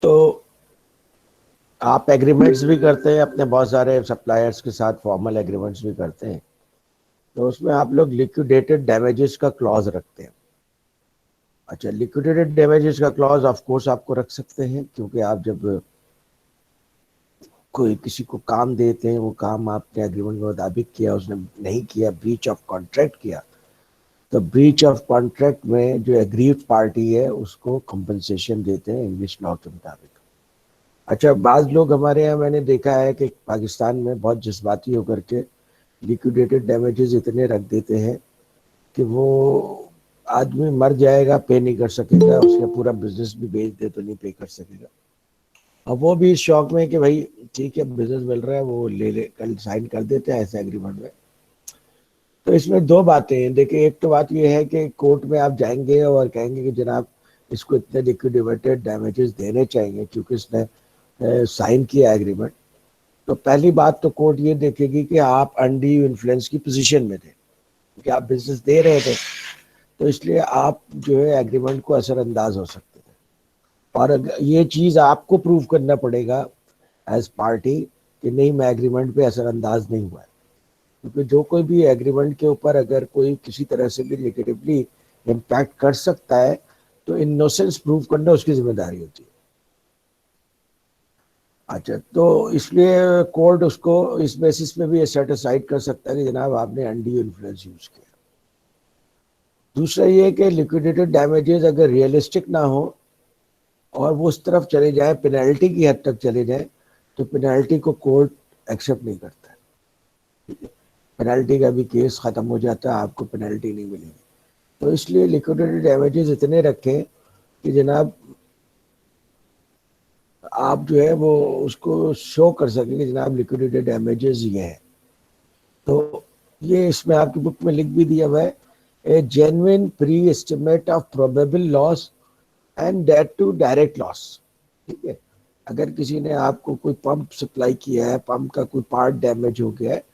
तो आप एग्रीमेंट्स भी करते हैं अपने बहुत सारे सप्लायर्स के साथ, फॉर्मल एग्रीमेंट्स भी करते हैं, तो उसमें आप लोग लिक्विडेटेड डैमेजेस का क्लॉज रखते हैं। अच्छा, लिक्विडेटेड डैमेजेस का क्लॉज ऑफ कोर्स आपको रख सकते हैं, क्योंकि आप जब कोई किसी को काम देते हैं, वो काम आपने एग्रीमेंट के मुताबिक किया, उसने नहीं किया, ब्रीच ऑफ कॉन्ट्रैक्ट किया, तो ब्रीच ऑफ कॉन्ट्रैक्ट में जो एग्रीड पार्टी है उसको कंपनसेशन देते हैं इंग्लिश लॉ के मुताबिक। अच्छा, बाज लोग हमारे यहाँ मैंने देखा है कि पाकिस्तान में बहुत जज्बाती होकर के लिक्विडेटेड डैमेजेस इतने रख देते हैं कि वो आदमी मर जाएगा, पे नहीं कर सकेगा, उसका पूरा बिजनेस भी बेच दे तो नहीं पे कर सकेगा। अब वो भी इस शौक में कि भाई ठीक है बिजनेस मिल रहा है, वो ले कल साइन कर देते हैं ऐसे एग्रीमेंट में। तो इसमें दो बातें हैं। देखिए, एक तो बात ये है कि कोर्ट में आप जाएंगे और कहेंगे कि जनाब इसको इतने लिक्विडेटेड डैमेजेस देने चाहिए क्योंकि इसने साइन किया एग्रीमेंट। तो पहली बात तो कोर्ट ये देखेगी कि आप अनड्यू इन्फ्लुएंस की पोजीशन में थे, कि आप बिजनेस दे रहे थे, तो इसलिए आप जो है एग्रीमेंट को असरअंदाज हो सकते थे। और ये चीज आपको प्रूव करना पड़ेगा एज पार्टी कि नहीं, मैं एग्रीमेंट पे असरअंदाज नहीं हुआ है। क्योंकि जो कोई भी एग्रीमेंट के ऊपर अगर कोई किसी तरह से भी नेगेटिवली इम्पैक्ट कर सकता है, तो इनोसेंस प्रूव करना उसकी जिम्मेदारी होती है। अच्छा, तो इसलिए कोर्ट उसको इस बेसिस पे भी सेटिस्फाइड कर सकता है कि जनाब आपने अनड्यू इन्फ्लुएंस यूज किया। दूसरा ये कि लिक्विडेटेड डैमेजेस अगर रियलिस्टिक ना हो और वो उस तरफ चले जाए, पेनल्टी की हद तक चले जाए, तो पेनल्टी को कोर्ट एक्सेप्ट नहीं करता है। पेनल्टी का भी केस खत्म हो जाता है, आपको पेनल्टी नहीं मिलेगी। तो इसलिए लिक्विडेटेड डैमेजेस इतने रखें कि जनाब आप जो है वो उसको शो कर सकें कि जनाब लिक्विडेटेड डैमेजेस ये है। तो ये इसमें आपकी बुक में लिख भी दिया हुआ है, a genuine pre estimate of probable loss and that too direct loss. ठीक है, अगर किसी ने आपको कोई पंप सप्लाई किया है, पंप का कोई पार्ट डैमेज हो गया है,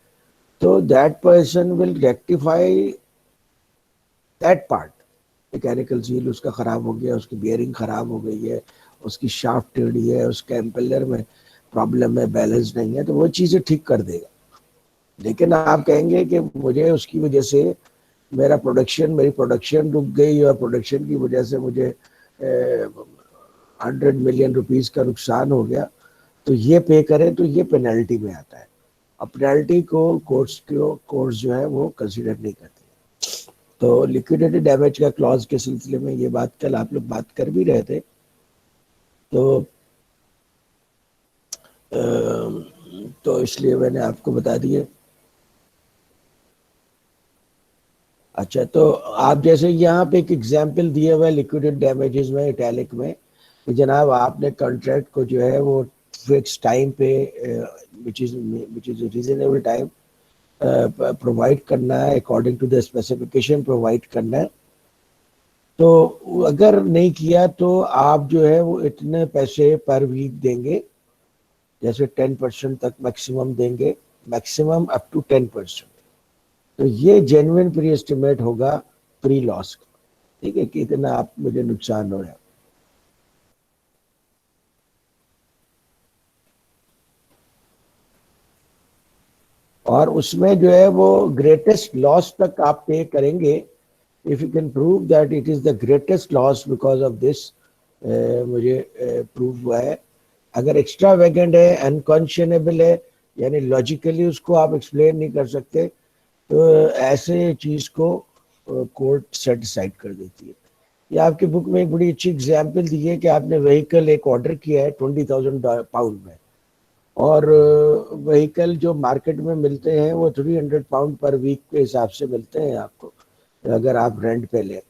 तो that person will rectify that part. Mechanical seal उसका खराब हो गया, उसकी बियरिंग खराब हो गई है, उसकी शाफ्ट टेढ़ी है, उसका एम्पेलर में प्रॉब्लम है, बैलेंस नहीं है, तो वो चीजें ठीक कर देगा। लेकिन आप कहेंगे कि मुझे उसकी वजह से मेरी प्रोडक्शन रुक गई और प्रोडक्शन की वजह से मुझे 100 मिलियन रुपीज का नुकसान हो गया, तो ये पे करें, तो ये पेनल्टी में आता है। अब पेनल्टी को कोर्ट्स जो है वो कंसिडर नहीं करते। तो लिक्विडेटेड डैमेज का क्लॉज के सिलसिले में ये बात कल आप लोग बात कर भी रहे थे, तो तो इसलिए मैंने आपको बता दिया। अच्छा, तो आप जैसे यहाँ पे एक एग्जाम्पल दिए हुए लिक्विडेटेड डैमेजेस में इटैलिक में कि जनाब आपने कॉन्ट्रैक्ट को जो है वो फिक्स टाइम पे which is reasonable time provide करना है, according to the specification provide करना है। तो अगर नहीं किया तो आप जो है वो इतने पैसे पर वीक देंगे, जैसे 10% तक मैक्सिमम देंगे, मैक्सिमम अप टू 10%। तो ये जेन्युइन प्री एस्टिमेट होगा प्री लॉस का। ठीक है, कि इतना आप मुझे नुकसान हो रहा है। और उसमें जो है वो ग्रेटेस्ट लॉस तक आप पे करेंगे if you can prove that it is the greatest loss because of this. मुझे प्रूव हुआ है। अगर एक्स्ट्रा वेगेंट है, अनकॉन्शनेबल है, यानी लॉजिकली उसको आप एक्सप्लेन नहीं कर सकते, तो ऐसे चीज को कोर्ट सेट डिसाइड कर देती है। ये आपकी बुक में एक बड़ी अच्छी एग्जाम्पल दी है कि आपने व्हीकल एक ऑर्डर किया है 20,000 पाउंड में, और व्हीकल जो मार्केट में मिलते हैं वो 300 पाउंड पर वीक के हिसाब से मिलते हैं आपको, अगर आप रेंट पे लें।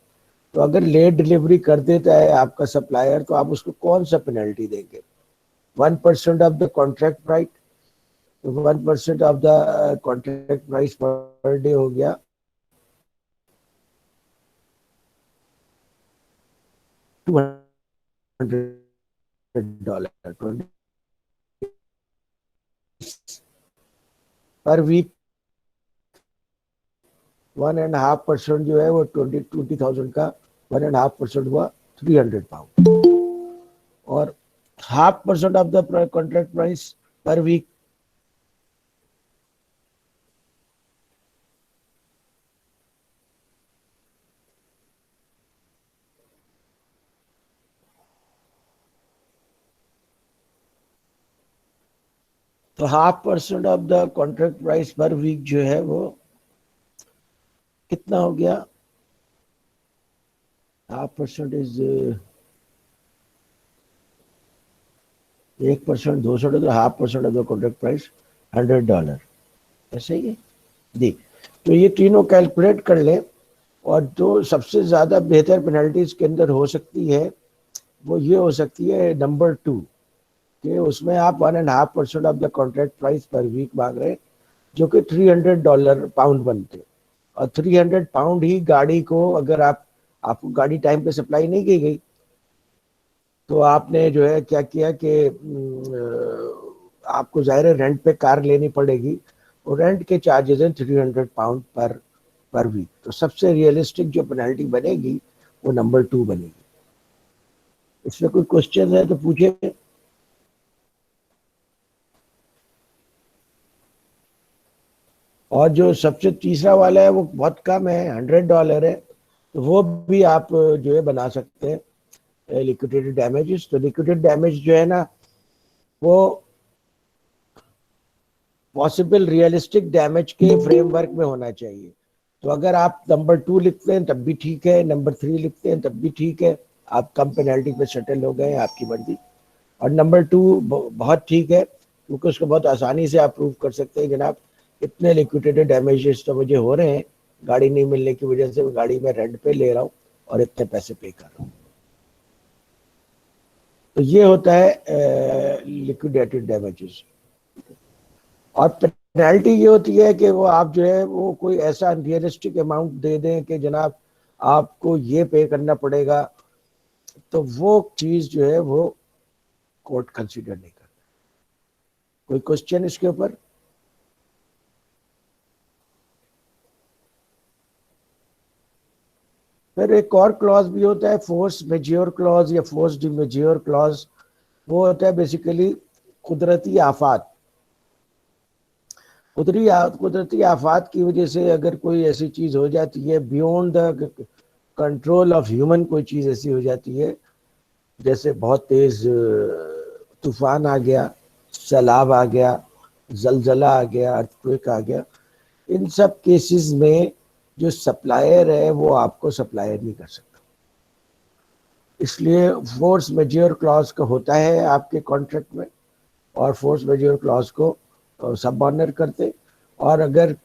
तो अगर लेट डिलीवरी कर देता है आपका सप्लायर, तो आप उसको कौन सा पेनल्टी देंगे? 1% of the contract price. 1% of the contract price per day हो गया $200 पर वीक। 1.5% जो है वो 20,000 का 1.5% हुआ 300 पाउंड। और 0.5% of the contract price per week. तो 0.5% of the contract price per week जो है वो कितना हो गया? 0.5% is 1%, $200, 0.5% of the contract price $100, ऐसे ही है जी। तो ये तीनों कैलकुलेट कर लें, और जो सबसे ज्यादा बेहतर पेनल्टीज के अंदर हो सकती है वो ये हो सकती है नंबर 2, कि उसमें आप 1.5% of the contract price per week मांग रहे हैं, जो कि $300 पाउंड बनते, और 300 पाउंड ही गाड़ी को, अगर आपको गाड़ी टाइम पे सप्लाई नहीं की गई तो आपने जो है क्या किया कि आपको ज़ाहिर है रेंट पे कार लेनी पड़ेगी, और रेंट के चार्जेस हैं 300 पाउंड पर वीक। तो सबसे रियलिस्टिक जो पेनल्टी बनेगी वो नंबर 2 बनेगी। इसमें कोई क्वेश्चन है तो पूछे। और जो सबसे तीसरा वाला है वो बहुत कम है, $100 है, तो वो भी आप जो है बना सकते हैं लिक्विडेटेड डैमेजेस। तो लिक्विडेटेड डैमेज जो है ना वो पॉसिबल रियलिस्टिक डैमेज के फ्रेमवर्क में होना चाहिए। तो अगर आप नंबर 2 लिखते हैं तब भी ठीक है, नंबर 3 लिखते हैं तब भी ठीक है, आप कम पेनल्टी पे सेटल हो गए, आपकी मर्जी। और नंबर 2 बहुत ठीक है, क्योंकि उसको बहुत आसानी से आप प्रूव कर सकते हैं जनाब इतने लिक्विडेटेड डैमेजेस तो मुझे हो रहे हैं गाड़ी नहीं मिलने की वजह से, गाड़ी में रेंट पे ले रहा हूँ और इतने पैसे पे कर रहा हूँ। तो ये होता है लिक्विडेटेड डैमेजेस। और पेनल्टी ये होती है कि वो आप जो है वो कोई ऐसा अनरियलिस्टिक अमाउंट दे दें कि जनाब आपको ये पे करना पड़ेगा, तो वो चीज जो है वो कोर्ट कंसीडर नहीं करता। कोई क्वेश्चन इसके ऊपर? फिर एक और क्लॉज भी होता है, फोर्स मेज्योर क्लॉज या फोर्स मेज्योर क्लॉज। वो होता है बेसिकली कुदरती आफात। कुदरती आफात की वजह से अगर कोई ऐसी चीज हो जाती है beyond the control of human, कोई चीज ऐसी हो जाती है जैसे बहुत तेज तूफान आ गया, सैलाब आ गया, जलजला आ गया, अर्थक्वेक आ गया, इन सब केसेस में जो सप्लायर है वो आपको सप्लायर नहीं कर सकता। इसलिए फोर्स मेज्योर क्लॉज का होता है आपके कॉन्ट्रैक्ट में, और फोर्स मेज्योर क्लॉज को सब ऑनर करते। और अगर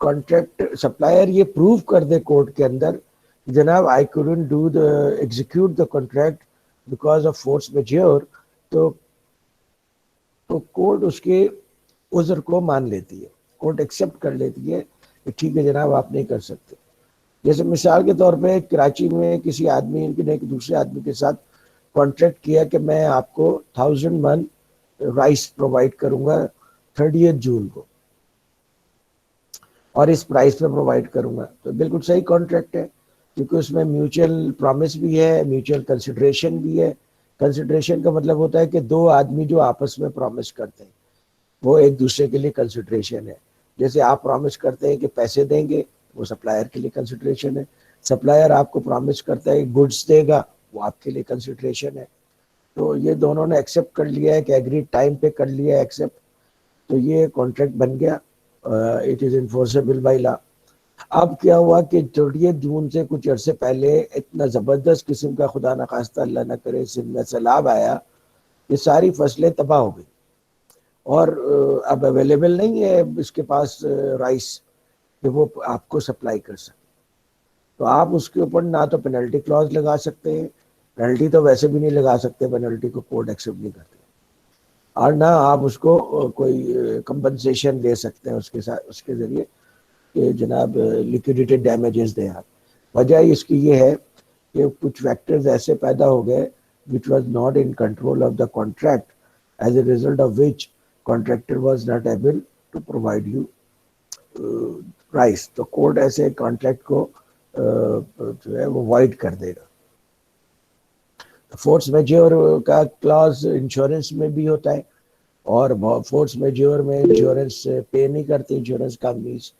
कॉन्ट्रैक्ट सप्लायर ये प्रूव कर दे कोर्ट के अंदर, जनाब I couldn't do the execute the contract because of force majeure, तो कोर्ट उसके उज़र को मान लेती है, कोर्ट एक्सेप्ट कर लेती है कि ठीक है जनाब आप नहीं कर सकते। जैसे मिसाल के तौर पे कराची में किसी आदमी ने एक दूसरे आदमी के साथ कॉन्ट्रैक्ट किया कि मैं आपको 1000 मन राइस प्रोवाइड करूंगा 30 जून को, और इस प्राइस पे प्रोवाइड करूंगा, तो बिल्कुल सही कॉन्ट्रैक्ट है, क्योंकि उसमें म्यूचुअल प्रॉमिस भी है, म्यूचुअल कंसिडरेशन भी है। कंसिडरेशन का मतलब होता है कि दो आदमी जो आपस में प्रॉमिस करते हैं वो एक दूसरे के लिए कंसिडरेशन है। जैसे आप प्रॉमिस करते हैं कि पैसे देंगे, वो सप्लायर के लिए कंसिडरेशन है। सप्लायर आपको प्रॉमिस करता है गुड्स देगा, वो आपके लिए कंसिडरेशन है। तो ये दोनों ने एक्सेप्ट कर लिया है कि एग्री टाइम पे कर लिया है एक्सेप्ट, तो ये कॉन्ट्रैक्ट बन गया, it is enforceable by law. अब क्या हुआ कि 30 जून से कुछ अरसे पहले इतना जबरदस्त किस्म का, खुदा न खास्ता अल्लाह न करे, सिंध में सैलाब आया, ये सारी फसलें तबाह हो गई, और अब अवेलेबल नहीं है इसके पास राइस कि वो आपको सप्लाई कर सके। तो आप उसके ऊपर ना तो पेनल्टी क्लॉज लगा सकते हैं, पेनल्टी तो वैसे भी नहीं लगा सकते, पेनल्टी को कोर्ट एक्सेप्ट नहीं करते, और ना आप उसको कोई कंपनसेशन दे सकते हैं उसके साथ, उसके जरिए कि जनाब लिक्विडेटेड डैमेजेस दें आप। वजह इसकी ये है कि कुछ फैक्टर्स ऐसे पैदा हो गए which was not in control of the contract, as a result of which contractor was not able to provide you price. तो कोर्ट ऐसे कॉन्ट्रैक्ट को जो है वो वाइड कर देगा। फोर्स मेजोर का क्लॉज इंश्योरेंस में भी होता है, और फोर्स मेजोर में इंश्योरेंस पे नहीं करते इंश्योरेंस कंपनीज,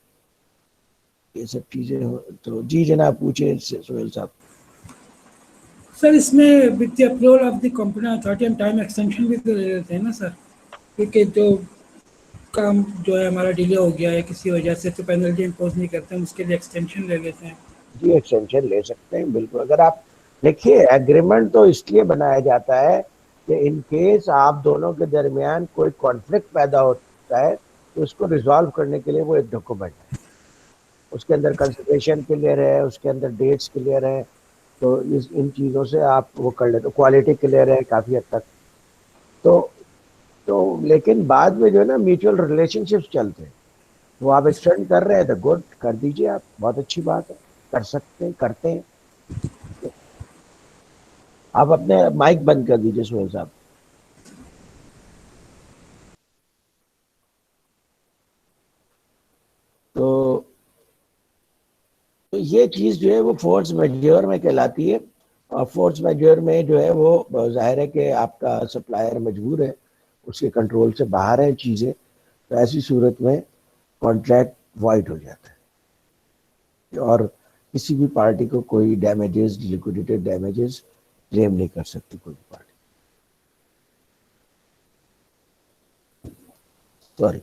ये सब चीजें हो। तो जी जनाब पूछे सोहेल साहब। सर इसमें with the approval of the company authority हम टाइम एक्सटेंशन भी तो ले लेते हैं ना सर, क्योंकि जो काम जो है हमारा डिले हो गया है किसी वजह से, तो पेनल्टी इम्पोज नहीं करते हम, उसके लिए एक्सटेंशन ले लेते हैं। जी एक्सटेंशन ले सकते हैं बिल्कुल। अगर आप देखिए, एग्रीमेंट तो इसलिए बनाया जाता है कि इन केस आप दोनों के दरमियान कोई कॉन्फ्लिक्ट पैदा होता है तो उसको रिजॉल्व करने के लिए वो एक डॉक्यूमेंट है। उसके अंदर कंसिडरेशन क्लियर है, उसके अंदर डेट्स क्लियर है, तो इन चीज़ों से आप वो कर लेते, क्वालिटी क्लियर है काफ़ी हद तक। तो तो लेकिन बाद में जो है ना म्यूचुअल रिलेशनशिप्स चलते हैं, वो आप एक्सटेंड कर रहे हैं तो गुड, कर दीजिए आप, बहुत अच्छी बात है, कर सकते हैं, करते हैं। आप अपने माइक बंद कर दीजिए सोहेल साहब। तो तो ये चीज जो है वो फोर्स मेजर में कहलाती है। और फोर्स मेजर में जो है वो जाहिर है कि आपका सप्लायर मजबूर है, उसके कंट्रोल से बाहर है चीजें, तो ऐसी सूरत में कॉन्ट्रैक्ट वाइड हो जाता है और किसी भी पार्टी को कोई डैमेजेस, लिक्विडेटेड डैमेजेस क्लेम नहीं कर सकती कोई पार्टी। सॉरी,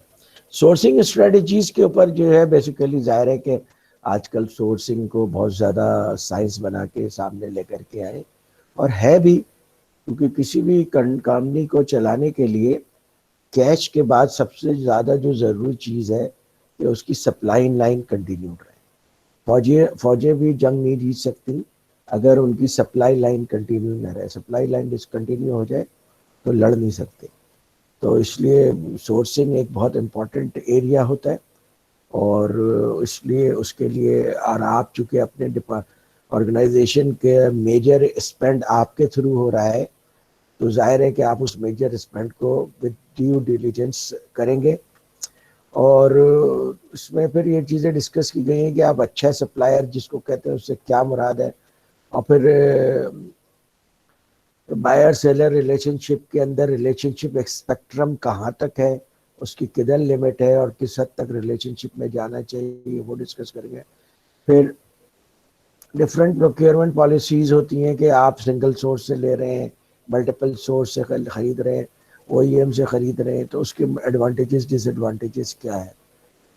सोर्सिंग स्ट्रेटजीज के ऊपर जो है बेसिकली जाहिर है कि आजकल सोर्सिंग को बहुत ज़्यादा साइंस बना के सामने लेकर के आए, और है भी, क्योंकि किसी भी कंपनी को चलाने के लिए कैश के बाद सबसे ज़्यादा जो ज़रूरी चीज़ है कि उसकी सप्लाई लाइन कंटिन्यू रहे। फौजें भी जंग नहीं जीत सकती अगर उनकी सप्लाई लाइन कंटिन्यू न रहे। सप्लाई लाइन डिसकंटिन्यू हो जाए तो लड़ नहीं सकते। तो इसलिए सोर्सिंग एक बहुत इम्पोर्टेंट एरिया होता है, और इसलिए उसके लिए, और आप चूंकि अपने ऑर्गेनाइजेशन के मेजर स्पेंड आपके थ्रू हो रहा है, तो जाहिर है कि आप उस मेजर स्पेंड को विद ड्यू डिलीजेंस करेंगे। और इसमें फिर ये चीज़ें डिस्कस की गई हैं कि आप अच्छा सप्लायर जिसको कहते हैं उससे क्या मुराद है, और फिर बायर सेलर रिलेशनशिप के अंदर रिलेशनशिप स्पेक्ट्रम कहाँ तक है, उसकी किधर लिमिट है और किस हद तक रिलेशनशिप में जाना चाहिए, वो डिस्कस करेंगे। फिर डिफरेंट प्रोक्योरमेंट पॉलिसीज होती हैं कि आप सिंगल सोर्स से ले रहे हैं, मल्टीपल सोर्स से खरीद रहे हैं, ओईएम से खरीद रहे हैं, तो उसके एडवांटेजेस डिसएडवांटेजेस क्या है।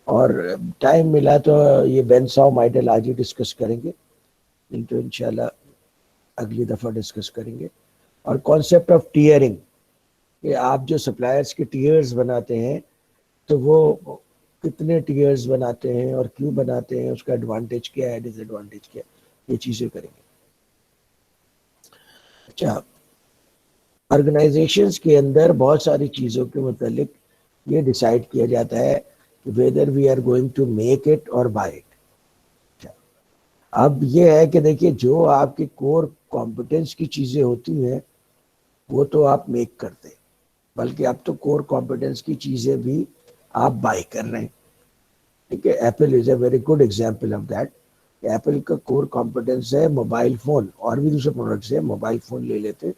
और टाइम मिला तो ये बेंसॉ मॉडल आज ही डिस्कस करेंगे, नहीं तो इंशाल्लाह अगली दफ़ा डिस्कस करेंगे। और कॉन्सेप्ट ऑफ टीयरिंग, कि आप जो सप्लायर्स के टीयर्स बनाते हैं तो वो कितने टीयर्स बनाते हैं और क्यों बनाते हैं, उसका एडवांटेज क्या है, डिसएडवांटेज क्या है, ये चीज़ें करेंगे। अच्छा, ऑर्गेनाइजेशंस के अंदर बहुत सारी चीज़ों के मुतालिक ये डिसाइड किया जाता है कि whether we are going to make it और बाय इट। अब ये है कि देखिए, जो आपकी कोर कॉम्पिटेंस की चीज़ें होती हैं वो तो आप मेक करते हैं, बल्कि अब तो कोर कॉम्पिटेंस की चीज़ें भी आप बाय कर रहे हैं। ठीक है, Apple is a very good example of that. Apple का कोर कॉम्पिटेंस है मोबाइल फ़ोन, और भी दूसरे प्रोडक्ट्स है, मोबाइल फ़ोन ले लेते हैं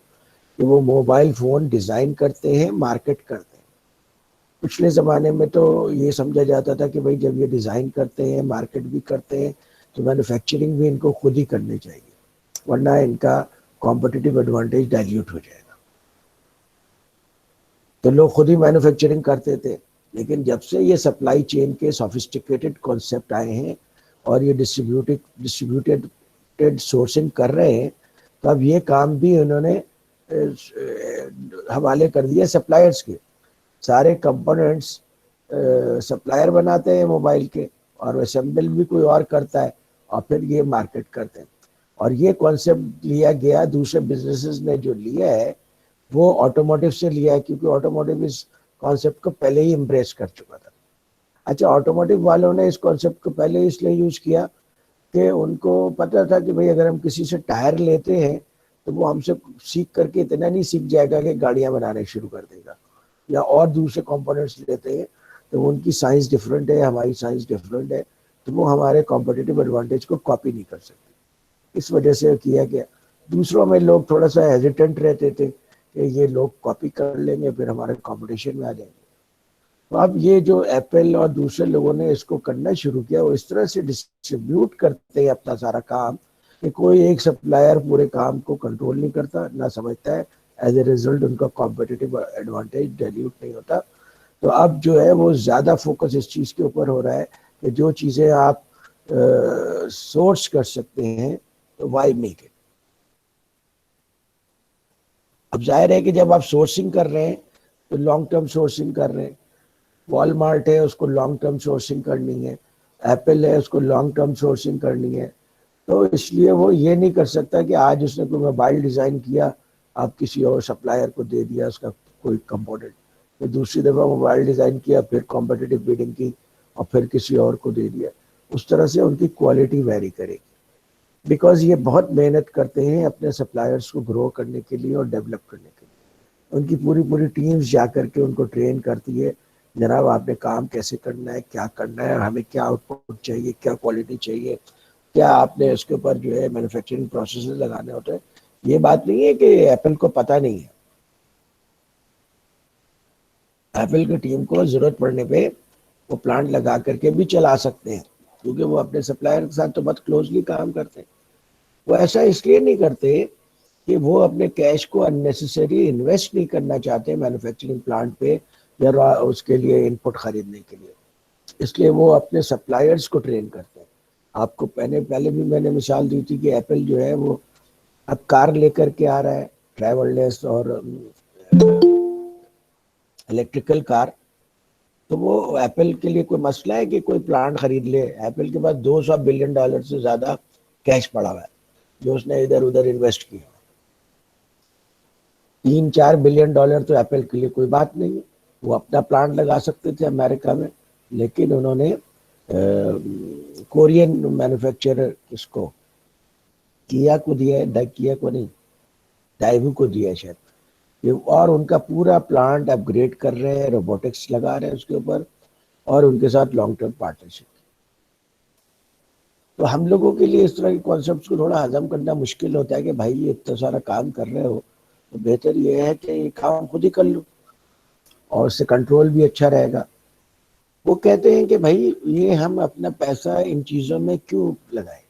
कि वो मोबाइल फ़ोन डिज़ाइन करते हैं, मार्केट करते हैं। पिछले ज़माने में तो ये समझा जाता था कि भाई जब ये डिज़ाइन करते हैं, मार्केट भी करते हैं, तो मैन्युफैक्चरिंग भी इनको खुद ही करनी चाहिए, वरना इनका कॉम्पिटिटिव एडवांटेज डाइल्यूट हो जाएगा। तो लोग खुद ही मैन्युफैक्चरिंग करते थे, लेकिन जब से ये सप्लाई चेन के सोफिस्टिकेटेड कॉन्सेप्ट आए हैं और ये डिस्ट्रीब्यूटेड सोर्सिंग कर रहे हैं, तो अब ये काम भी उन्होंने हवाले कर दिया सप्लायर्स के। सारे कंपोनेंट्स सप्लायर बनाते हैं मोबाइल के, और असेंबल भी कोई और करता है, और फिर ये मार्केट करते हैं। और ये कॉन्सेप्ट लिया गया, दूसरे बिजनेसेस ने जो लिया है वो ऑटोमोटिव से लिया है, क्योंकि ऑटोमोटिव इस कॉन्सेप्ट को पहले ही एम्ब्रेस कर चुका था। अच्छा, ऑटोमोटिव वालों ने इस कॉन्सेप्ट को पहले इसलिए यूज किया कि उनको पता था कि भाई अगर हम किसी से टायर लेते हैं तो वो हमसे सीख करके इतना नहीं सीख जाएगा कि गाड़ियां बनाने शुरू कर देगा, या और दूसरे कंपोनेंट्स लेते हैं तो उनकी साइंस डिफरेंट है, हमारी साइंस डिफरेंट है, तो वो हमारे कॉम्पिटिटिव एडवांटेज को कॉपी नहीं कर सकती। इस वजह से किया गया। दूसरों में लोग थोड़ा सा हेजिटेंट रहते थे कि ये लोग कॉपी कर लेंगे, फिर हमारे कंपटीशन में आ जाएंगे। तो अब ये जो एप्पल और दूसरे लोगों ने इसको करना शुरू किया, वो इस तरह से डिस्ट्रीब्यूट करते हैं अपना सारा काम कि कोई एक सप्लायर पूरे काम को कंट्रोल नहीं करता, ना समझता है। एज ए रिजल्ट उनका कॉम्पिटिटिव एडवांटेज डाइल्यूट नहीं होता। तो अब जो है वो ज्यादा फोकस इस चीज के ऊपर हो रहा है कि जो चीजें आप सोर्स कर सकते हैं, तो वाई मेक इट। अब जाहिर है कि जब आप सोर्सिंग कर रहे हैं तो लॉन्ग टर्म सोर्सिंग कर रहे हैं। वॉलमार्ट है, उसको लॉन्ग टर्म सोर्सिंग करनी है। एप्पल है, उसको लॉन्ग टर्म सोर्सिंग करनी है। तो इसलिए वो ये नहीं कर सकता कि आज उसने कोई मोबाइल डिजाइन किया, आप किसी और सप्लायर को दे दिया उसका कोई कंपोनेंट, फिर दूसरी दफा मोबाइल डिजाइन किया, फिर कॉम्पिटिटिव बिडिंग की और फिर किसी और को दे दिया। उस तरह से उनकी क्वालिटी वेरी करेगी, बिकॉज ये बहुत मेहनत करते हैं अपने सप्लायर्स को ग्रो करने के लिए और डेवलप करने के लिए। उनकी पूरी पूरी टीम्स जा करके उनको ट्रेन करती है, जनाब आपने काम कैसे करना है, क्या करना है, हमें क्या आउटपुट चाहिए, क्या क्वालिटी चाहिए, क्या आपने उसके ऊपर जो है मैन्युफैक्चरिंग प्रोसेस लगाने होते हैं। ये बात नहीं है कि एप्पल को पता नहीं है। एप्पल की टीम को जरूरत पड़ने पे वो प्लांट लगा करके भी चला सकते हैं, क्योंकि वो अपने सप्लायर के साथ तो बहुत क्लोजली काम करते हैं। वो ऐसा इसलिए नहीं करते कि वो अपने कैश को अननेसेसरी इन्वेस्ट नहीं करना चाहते मैन्युफैक्चरिंग प्लांट पे या उसके लिए इनपुट खरीदने के लिए। इसलिए वो अपने सप्लायर्स को ट्रेन करते हैं। आपको पहले पहले भी मैंने मिसाल दी थी कि एप्पल जो है वो अब कार लेकर के आ रहा है, ड्राइवरलेस और इलेक्ट्रिकल कार। तो वो एप्पल के लिए कोई मसला है कि कोई प्लांट खरीद ले? एप्पल के पास $200 बिलियन से ज्यादा कैश पड़ा हुआ है जो उसने इधर उधर इन्वेस्ट किया। $3-4 बिलियन तो एप्पल के लिए कोई बात नहीं है। वो अपना प्लांट लगा सकते थे अमेरिका में, लेकिन उन्होंने कोरियन मैन्युफैक्चरर इसको किया को दिया है, किया को नहीं, डाइवू को दिया है शायद। और उनका पूरा प्लांट अपग्रेड कर रहे हैं, रोबोटिक्स लगा रहे हैं उसके ऊपर, और उनके साथ लॉन्ग टर्म पार्टनरशिप। तो हम लोगों के लिए इस तरह के कॉन्सेप्ट को थोड़ा हजम करना मुश्किल होता है कि भाई ये इतना सारा काम कर रहे हो, तो बेहतर ये है कि ये काम खुद ही कर लो और उससे कंट्रोल भी अच्छा रहेगा। वो कहते हैं कि भाई ये हम अपना पैसा इन चीजों में क्यों लगाएं,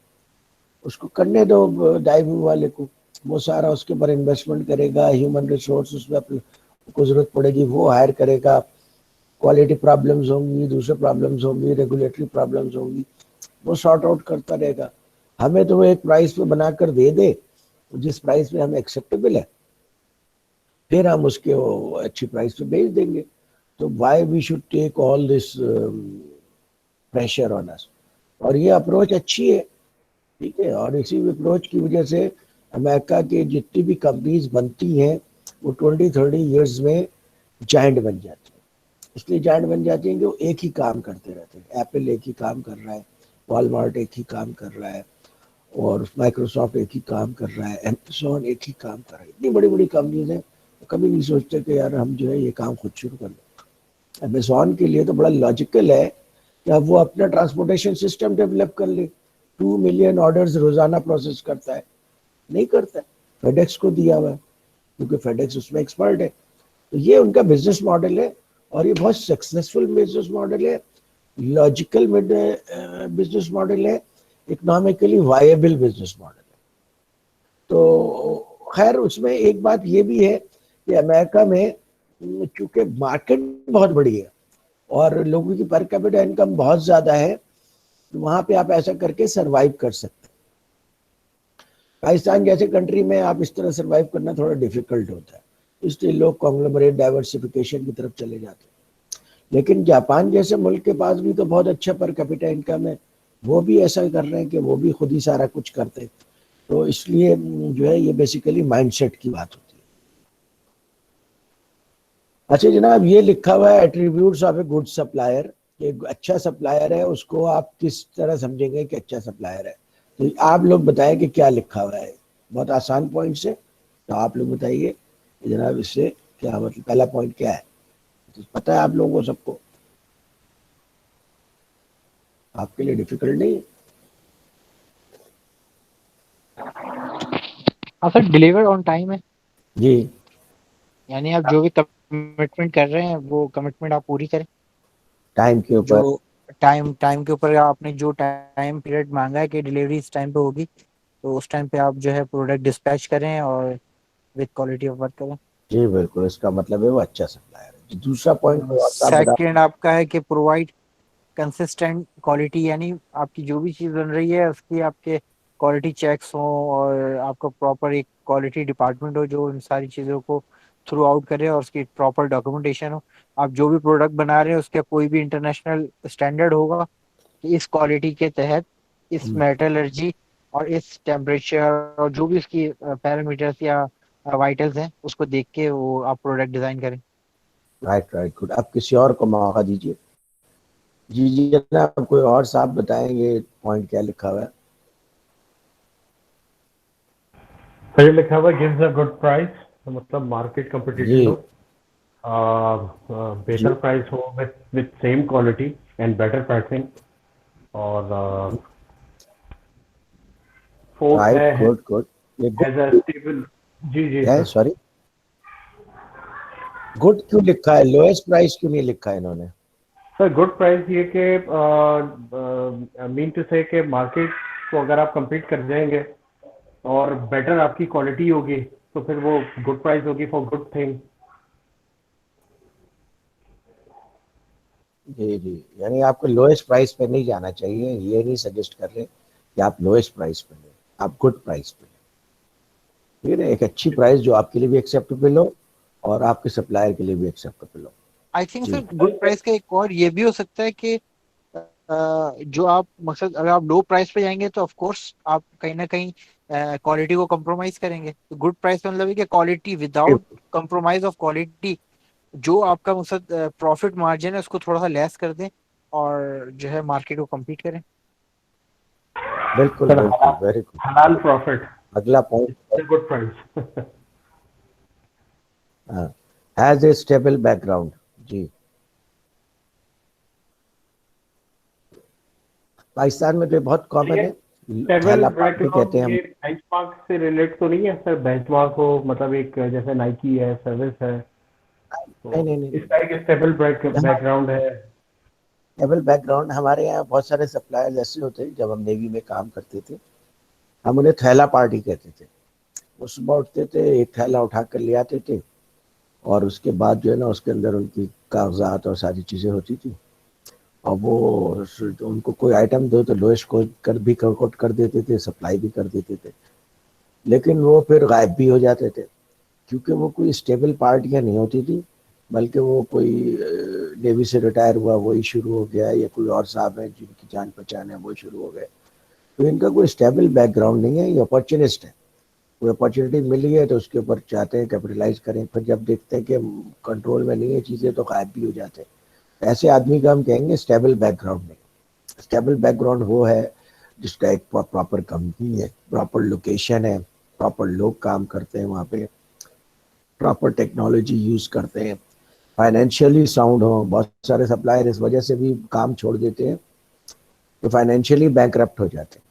उसको करने दो डाइविंग वाले को, वो सारा उसके ऊपर इन्वेस्टमेंट करेगा, ह्यूमन रिसोर्स उसमें को जरूरत पड़ेगी वो हायर करेगा, क्वालिटी प्रॉब्लम्स होंगी, दूसरे प्रॉब्लम्स होंगी, रेगुलेटरी प्रॉब्लम्स होंगी, वो सॉर्ट आउट करता रहेगा। हमें तो वो एक प्राइस पे बनाकर दे दे जिस प्राइस पे हमें एक्सेप्टेबल है, फिर हम उसके वो अच्छी प्राइस पे बेच देंगे। तो why we should take all this pressure on us. और ये अप्रोच अच्छी है, ठीक है। और इसी अप्रोच की वजह से अमेरिका के जितनी भी कंपनीज बनती हैं वो 20-30 ईयर्स में जायंट बन जाती है। इसलिए जायंट बन जाती हैं कि वो एक ही काम करते रहते हैं। एप्पल एक ही काम कर रहा है, वॉलमार्ट एक ही काम कर रहा है, और माइक्रोसॉफ्ट एक ही काम कर रहा है, एमेजॉन एक ही काम कर रहा है। इतनी बड़ी बड़ी कंपनीज हैं, तो कभी नहीं सोचते कि यार हम जो है ये काम खुद शुरू कर लें। अमेजॉन के लिए तो बड़ा लॉजिकल है कि अब वो अपना ट्रांसपोर्टेशन सिस्टम डेवलप कर ले। 2 मिलियन ऑर्डर्स रोजाना प्रोसेस करता है, नहीं करता है, फेडेक्स को दिया हुआ है क्योंकि फेडेक्स उसमें एक्सपर्ट है। तो ये उनका बिजनेस मॉडल है और ये बहुत सक्सेसफुल बिजनेस मॉडल है, लॉजिकल बिजनेस मॉडल है, इकोनॉमिकली वायबल बिजनेस मॉडल है। तो खैर उसमें एक बात ये भी है कि अमेरिका में चूंकि मार्केट बहुत बड़ी है और लोगों की पर कैपिटा इनकम बहुत ज्यादा है, तो वहां पे आप ऐसा करके सरवाइव कर सकते हैं। पाकिस्तान जैसे कंट्री में आप इस तरह सरवाइव करना थोड़ा डिफिकल्ट होता है, इसलिए लोग कॉन्ग्लोमरेट डाइवर्सिफिकेशन की तरफ चले जाते हैं। लेकिन जापान जैसे मुल्क के पास भी तो बहुत अच्छा पर कैपिटा इनकम है, वो भी ऐसा कर रहे हैं कि वो भी खुद ही सारा कुछ करते हैं। तो इसलिए जो है ये बेसिकली माइंडसेट की बात होती है। अच्छा जनाब, ये लिखा हुआ है attributes of a good supplier. एक अच्छा सप्लायर है उसको आप किस तरह समझेंगे कि अच्छा सप्लायर है? तो आप लोग बताएं कि क्या लिखा हुआ है। बहुत आसान पॉइंट से, तो आप लोग बताइए जनाब इससे क्या मतलब, पहला पॉइंट क्या है? तो पता है आप लोगों को सबको, आपके लिए डिफिकल्ट नहीं है। हाँ सर, डिलीवर ऑन टाइम है। जी, यानी आप जो भी कमिटमेंट कर रहे हैं वो कमिटमेंट आप पूरी करें। टाइम के जो ऊपर। टाइम टाइम के ऊपर आपने जो टाइम पीरियड मांगा है कि डिलीवरी इस टाइम पे होगी, तो उस टाइम पे आप जो है प्रोडक्ट डिस्पैच करें और विद क्वालिटी ऑफ वर्क करें। जी बिल्कुल, इसका मतलब है वो अच्छा सप्लायर है। दूसरा पॉइंट कोई और साहब बता। सेकंड आपका है कि प्रोवाइड कंसिस्टेंट क्वालिटी, यानी आपकी जो भी चीज़ बन रही है उसकी आपके क्वालिटी चेक्स हो और आपका प्रॉपर एक क्वालिटी डिपार्टमेंट हो जो इन सारी चीज़ों को थ्रू आउट करे और उसकी प्रॉपर डॉक्यूमेंटेशन हो। आप जो भी प्रोडक्ट बना रहे हैं उसका कोई भी इंटरनेशनल स्टैंडर्ड होगा कि इस क्वालिटी के तहत इस मेटलर्जी और इस टेम्परेचर और जो भी उसकी पैरामीटर्स या वाइटल्स हैं उसको देख के वो आप प्रोडक्ट डिजाइन करें। Right right, good. आप किसी और को मौका दीजिए। जी जी जनाब, कोई और साहब बताएंगे पॉइंट क्या लिखा हुआ है? सर ये लिखा हुआ गिव्स अ गुड प्राइस, मतलब मार्केट जी कंपटीटिव हो, जी, बेहतर प्राइस हो with same quality and better pricing. और फोर्थ राइट, है गुड गुड। ये हैज अ गुड स्टेबल। जी जी है, सर। सॉरी, गुड क्यों लिखा है, लोएस्ट प्राइस क्यों नहीं लिखा है इन्होंने? सर गुड प्राइस ये कि मीन टू से कि मार्केट को अगर आप compete कर जाएंगे और बेटर आपकी क्वालिटी होगी तो फिर वो गुड प्राइस होगी फॉर गुड थिंग। जी जी, यानी आपको लोएस्ट प्राइस पे नहीं जाना चाहिए, ये नहीं सजेस्ट कर रहे कि आप लोएस्ट प्राइस पे लें, आप गुड प्राइस पे लें। ठीक है ना, एक अच्छी प्राइस जो आपके लिए भी एक्सेप्टेबल हो और आपके सप्लायर के लिए भी एक्सेप्टेबल हो। आई थिंक जी सर गुड प्राइस का एक और ये भी हो सकता है कि जो आप मकसद अगर आप लो प्राइस पे जाएंगे तो ऑफ कोर्स आप कहीं ना कहीं क्वालिटी को कॉम्प्रोमाइज करेंगे। तो गुड प्राइस मतलब है कि quality without compromise of quality, जो आपका मकसद प्रॉफिट मार्जिन है उसको थोड़ा सा लेस कर दें और जो है मार्केट को कम्पीट करें। बिल्कुल सर बिल्कुल, वेरी गुड। हलाल प्रॉफिट अगला point, good price. Has a stable background. जी, पाकिस्तान में तो ये बहुत कॉमन है, टेबल थैला पार्टी कहते बैकग्राउंड हैं हम। ये बेंचमार्क से रिलेट तो नहीं है सर? बेंचमार्क हो मतलब एक जैसे नाइकी है, सर्विस है, तो नहीं नहीं नहीं इसका एक स्टेबल नहीं, बैकग्राउंड है। स्टेबल बैकग्राउंड हमारे यहाँ बहुत सारे सप्लायर्स ऐसे होते हैं, जब हम नेवी में काम करते थे हम उन्हें थैला पार्टी कहते थे। वो सुबह उठते थे, एक थैला उठा कर ले आते थे और उसके बाद जो है ना उसके अंदर उनकी कागजात और सारी चीज़ें होती थी। और वो तो उनको कोई आइटम दो तो लोएस्ट को कर भी कोट कर देते थे, सप्लाई भी कर देते थे, लेकिन वो फिर गायब भी हो जाते थे क्योंकि वो कोई स्टेबल पार्टियां नहीं होती थी, बल्कि वो कोई नेवी से रिटायर हुआ वही शुरू हो गया, या कोई और साहब है जिनकी जान पहचान है वो शुरू हो गए। तो इनका कोई स्टेबल बैकग्राउंड नहीं है, ये अपॉर्चुनिस्ट है। कोई अपॉर्चुनिटी मिली है तो उसके ऊपर चाहते हैं कैपिटलाइज करें, फिर जब देखते हैं कि कंट्रोल में नहीं है चीज़ें तो गायब भी हो जाते हैं। ऐसे आदमी का हम कहेंगे स्टेबल बैकग्राउंड नहीं। स्टेबल बैकग्राउंड वो है जिसका एक प्रॉपर कंपनी है, प्रॉपर लोकेशन है, प्रॉपर लोग काम करते हैं वहाँ पे, प्रॉपर टेक्नोलॉजी यूज करते हैं, फाइनेंशियली साउंड हो। बहुत सारे सप्लायर इस वजह से भी काम छोड़ देते हैं तो फाइनेंशियली बैंकरप्ट हो जाते हैं।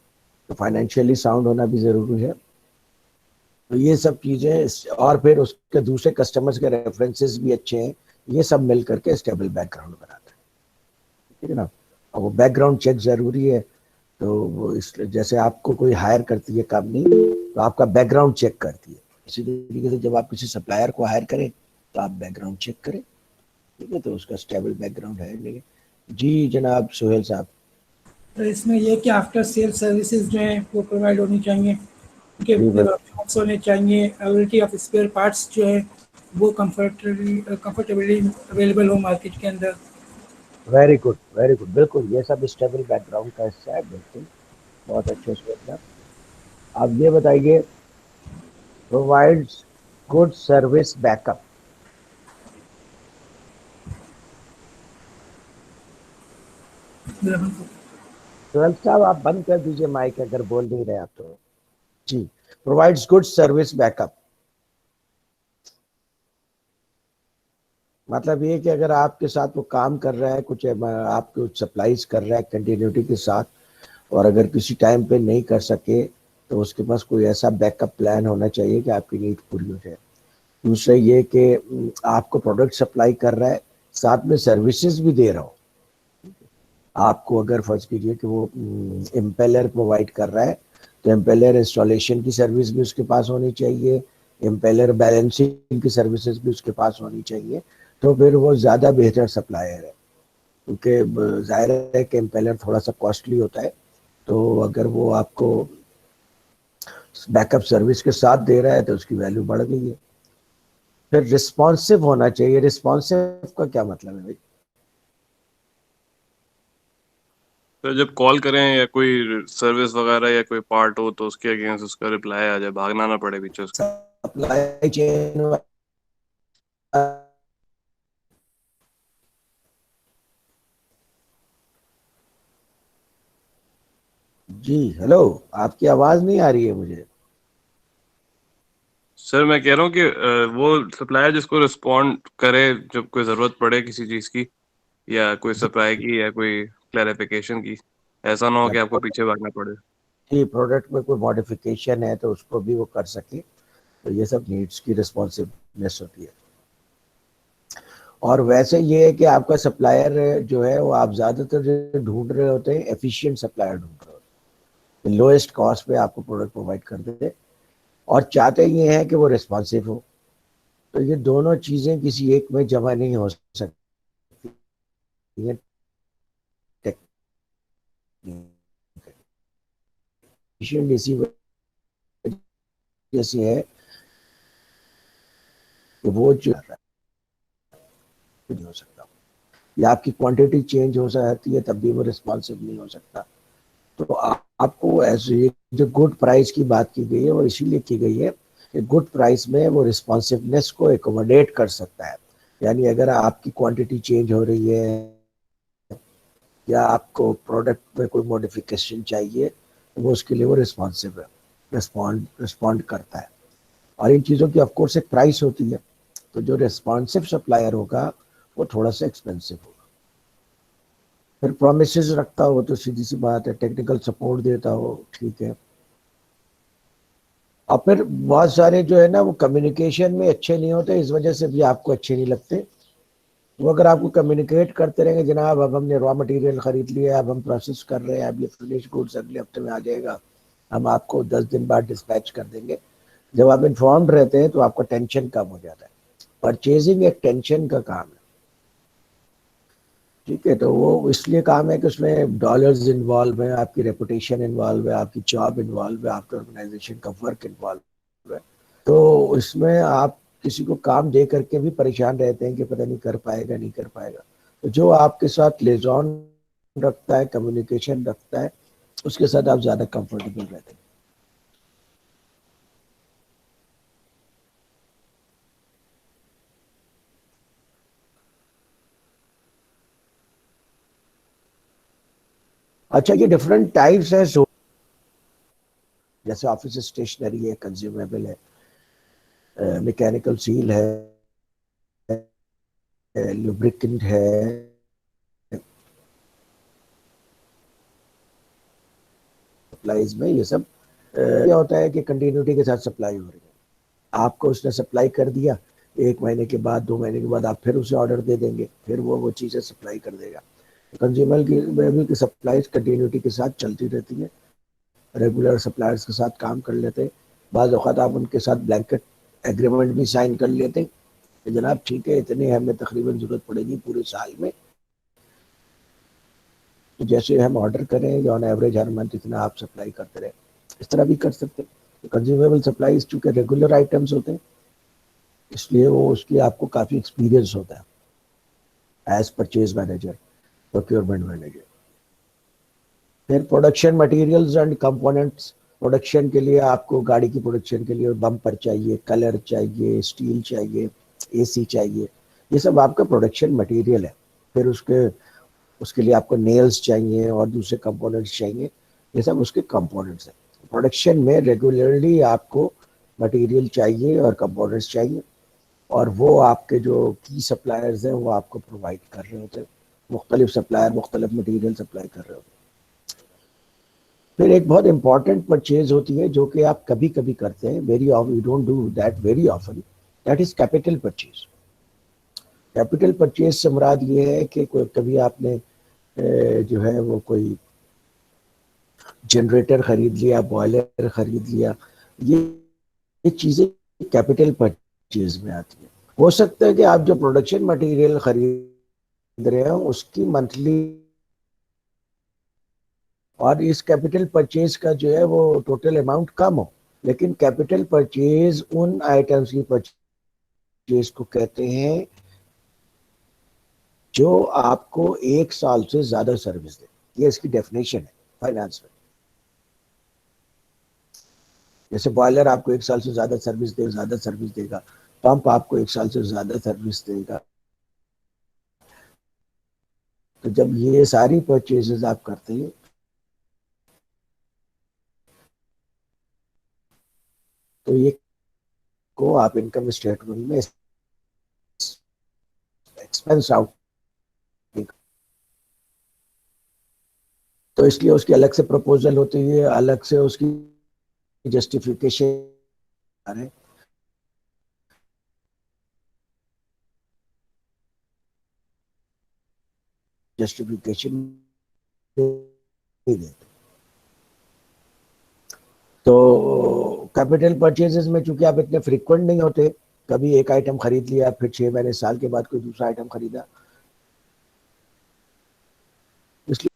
तो फाइनेंशियली साउंड होना भी जरूरी है। तो ये सब चीजें, और फिर उसके दूसरे कस्टमर्स के रेफरेंसेस भी अच्छे हैं, ये सब मिल करके स्टेबल बैकग्राउंड बनाता है। ठीक है ना, और वो बैकग्राउंड चेक जरूरी है। तो वो इस जैसे आपको कोई हायर करती है कंपनी तो आपका बैकग्राउंड चेक करती है, इसी तरीके से जब आप किसी सप्लायर को हायर करें तो आप बैकग्राउंड चेक करें। ठीक है, तो उसका स्टेबल बैकग्राउंड है नहीं। जी जनाब सोहेल साहब। तो इसमें ये कि आफ्टर सेल सर्विसेज जो हैं वो प्रोवाइड होनी चाहिए, उनके जी बिल्कुल, वर्कशॉप्स होने चाहिए, अवेलेबिलिटी ऑफ स्पेयर पार्ट्स जो है वो कंफर्टेबली अवेलेबल हो मार्केट के अंदर। वेरी गुड वेरी गुड, बिल्कुल ये सब स्टेबल बैकग्राउंड का हिस्सा है, बिल्कुल। बहुत अच्छे सोच रहे हैं आप। ये बताइए, provides good service backup. Sohail साहब आप बंद कर दीजिए माइक अगर बोल नहीं रहे आप तो। जी, प्रोवाइड्स गुड सर्विस बैकअप मतलब ये कि अगर आपके साथ वो काम कर रहा है, कुछ आपको सप्लाईज कर रहा है कंटिन्यूटी के साथ, और अगर किसी टाइम पे नहीं कर सके तो उसके पास कोई ऐसा बैकअप प्लान होना चाहिए कि आपकी नीड पूरी हो जाए। दूसरा ये कि आपको प्रोडक्ट सप्लाई कर रहा है, साथ में सर्विसेज भी दे रहा हो। आपको अगर फर्ज कीजिए कि वो इम्पेलर प्रोवाइड कर रहा है, तो इम्पेलर इंस्टॉलेशन की सर्विस भी उसके पास होनी चाहिए, इम्पेलर बैलेंसिंग की सर्विसेज भी उसके पास होनी चाहिए। तो फिर वो ज़्यादा बेहतर सप्लायर है, क्योंकि जाहिर है कि इम्पेलर थोड़ा सा कॉस्टली होता है। तो अगर वो आपको बैकअप सर्विस के साथ दे रहा है तो उसकी वैल्यू बढ़ गई है। फिर रिस्पॉन्सिव होना चाहिए। रिस्पॉन्सिव का क्या मतलब है भाई? तो जब कॉल करें या कोई सर्विस वगैरह या कोई पार्ट हो तो उसके अगेंस्ट उसका रिप्लाई आ जाए, भागना ना पड़े पीछे उसके। सप्लाई चेन जी हेलो, आपकी आवाज नहीं आ रही है मुझे। सर मैं कह रहा हूँ कि वो सप्लायर जिसको रिस्पॉन्ड करे जब कोई जरूरत पड़े किसी चीज की, या कोई सप्लाई की या कोई क्लैरिफिकेशन की, ऐसा ना हो कि आपको पीछे भागना पड़े। जी, प्रोडक्ट में कोई मॉडिफिकेशन है तो उसको भी वो कर सके। तो ये सब नीड्स की रिस्पॉन्सिवनेस होती है। और वैसे ये है कि आपका सप्लायर जो है वो आप ज़्यादातर ढूंढ रहे होते हैं, एफिशिएंट सप्लायर ढूंढ रहे होते हैं, लोएस्ट कॉस्ट पे आपको प्रोडक्ट प्रोवाइड कर देते, और चाहते ये हैं कि वो रिस्पॉन्सिव हो। तो ये दोनों चीज़ें किसी एक में जमा नहीं हो सकती हैं। टेक्नीशियन इसी वजह से है कि वो जो नहीं हो सकता, या आपकी क्वांटिटी चेंज हो सकती है तब भी वो रिस्पॉन्सिव नहीं हो सकता। तो आपको ऐसे जो गुड प्राइस की बात की गई है वो इसीलिए की गई है कि गुड प्राइस में वो रिस्पॉन्सिवनेस को एकोमोडेट कर सकता है। यानी अगर आपकी क्वांटिटी चेंज हो रही है या आपको प्रोडक्ट में कोई मॉडिफिकेशन चाहिए, तो वो उसके लिए वो रिस्पॉन्सिव है, रिस्पॉन्ड करता है। और इन चीज़ों की ऑफकोर्स एक प्राइस होती है। तो जो रिस्पॉन्सिव सप्लायर होगा वो थोड़ा सा एक्सपेंसिव होगा। फिर प्रोमिसेस रखता हो तो सीधी सी बात है, टेक्निकल सपोर्ट देता हो, ठीक है। और फिर बहुत सारे जो है ना वो कम्युनिकेशन में अच्छे नहीं होते, इस वजह से भी आपको अच्छे नहीं लगते। वो अगर आपको कम्युनिकेट करते रहेंगे, जनाब अब हमने रॉ मटेरियल खरीद लिया, अब हम प्रोसेस कर रहे हैं, अब ये फिनिश गुड्स अगले हफ्ते में आ जाएगा, हम आपको 10 दिन बाद डिस्पैच कर देंगे। जब आप इन्फॉर्म्ड रहते हैं तो आपका टेंशन कम हो जाता है। परचेजिंग एक टेंशन का काम है, ठीक है। तो वो इसलिए काम है कि उसमें डॉलर्स इन्वॉल्व है, आपकी रेपुटेशन इन्वॉल्व है, आपकी जॉब इन्वॉल्व है, आपके ऑर्गेनाइजेशन का वर्क इन्वॉल्व है। तो इसमें आप किसी को काम दे करके भी परेशान रहते हैं कि पता नहीं कर पाएगा नहीं कर पाएगा। तो जो आपके साथ लेजॉन रखता है, कम्युनिकेशन रखता है, उसके साथ आप ज़्यादा कंफर्टेबल रहते हैं। अच्छा, ये डिफरेंट टाइप्स है। जैसे ऑफिस स्टेशनरी है, कंज्यूमेबल है, मैकेनिकल सील है, लुब्रिकेंट है, सप्लाईज में ये सब क्या होता है कि कंटिन्यूटी के साथ सप्लाई हो रही है। आपको उसने सप्लाई कर दिया, 1 महीने के बाद 2 महीने के बाद आप फिर उसे ऑर्डर दे देंगे, फिर वो चीज़ें सप्लाई कर देगा। कंज्यूमर की में भी सप्लाईज कंटिन्यूटी के साथ चलती रहती है, रेगुलर सप्लायर्स के साथ काम कर लेते हैं। बाज़ औक़ात आप उनके साथ ब्लैंकेट एग्रीमेंट भी साइन कर लेते हैं कि जनाब ठीक है, इतने हमें तकरीबन ज़रूरत पड़ेगी पूरे साल में, तो जैसे हम ऑर्डर करें या ऑन एवरेज हर मंथ इतना आप सप्लाई करते रहे, इस तरह भी कर सकते हैं। कंज्यूमेबल सप्लाईज चूँकि रेगुलर आइटम्स होते हैं, इसलिए वो उसकी आपको काफ़ी एक्सपीरियंस होता है as purchase manager, procurement manager. फिर production materials and components. Production के लिए आपको गाड़ी की प्रोडक्शन के लिए बम्पर चाहिए, कलर चाहिए, स्टील चाहिए, एसी चाहिए, ये सब आपका प्रोडक्शन मटेरियल है। फिर उसके लिए आपको नेल्स चाहिए और दूसरे कंपोनेंट्स चाहिए, ये सब उसके कंपोनेंट्स हैं। प्रोडक्शन में रेगुलरली आपको मटेरियल चाहिए और कंपोनेंट्स चाहिए, और वो आपके जो की सप्लायर्स हैं वो आपको प्रोवाइड कर रहे होते हैं। मुख्तलिफ सप्लायर मुख्तलिफ मटेरियल सप्लाई कर रहे होते हैं। फिर एक बहुत इंपॉर्टेंट परचेज होती है जो कि आप कभी कभी करते हैं, very often, you don't do that very often, that is capital purchase. Capital purchase से मुराद ये है कि कोई कभी आपने जो है वो कोई जनरेटर खरीद लिया, बॉयलर खरीद लिया, ये चीजें कैपिटल परचेज में आती है। हो सकता है कि आप जो प्रोडक्शन मटेरियल खरीद रहे हो उसकी मंथली, और इस कैपिटल परचेज का जो है वो टोटल अमाउंट कम हो, लेकिन कैपिटल परचेज उन आइटम्स की परचेज को कहते हैं जो आपको 1 साल से ज्यादा सर्विस दे। ये इसकी डेफिनेशन है फाइनेंस में। जैसे बॉयलर आपको 1 साल से ज्यादा सर्विस देगा, पंप आपको 1 साल से ज्यादा सर्विस देगा। तो जब ये सारी परचेजेस आप करते हैं तो ये को आप इनकम स्टेटमेंट में एक्सपेंस आउट, तो इसलिए उसकी अलग से प्रपोजल होती है, अलग से उसकी जस्टिफिकेशन है। जस्टिफिकेशन नहीं देते। तो कैपिटल परचेजेस में चूंकि आप इतने फ्रीक्वेंट नहीं होते, कभी एक आइटम खरीद लिया, फिर 6 महीने साल के बाद कोई दूसरा आइटम खरीदा, इसलिए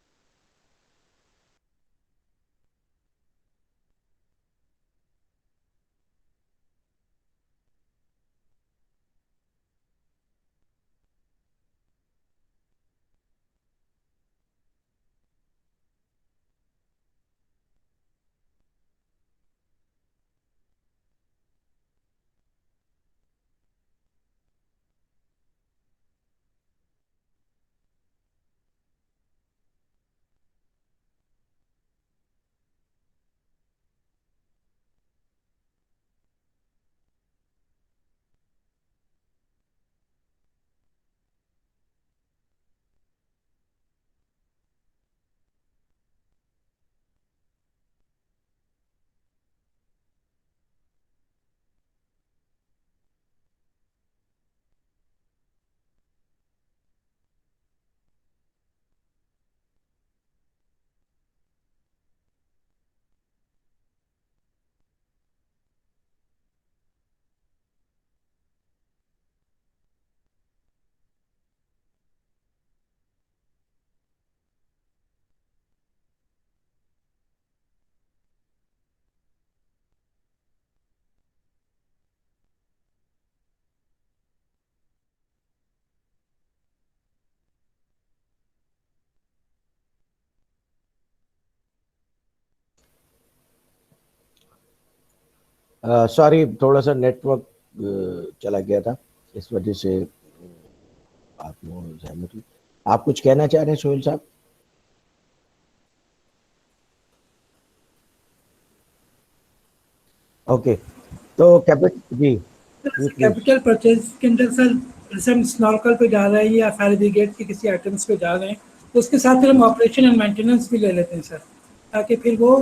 सॉरी, थोड़ा सा नेटवर्क चला गया था, इस वजह से आप लोग सहमत हुई। आप कुछ कहना चाह रहे हैं सोहेल साहब? ओके, तो capital G G please. Capital purchase के अंदर सर, जैसे हम स्नॉर्कल पे जा रहे हैं या फायर ब्रिगेड के किसी आइटम्स पे जा रहे हैं, तो उसके साथ फिर हम ऑपरेशन एंड मेंटेनेंस भी ले लेते हैं सर, ताकि फिर वो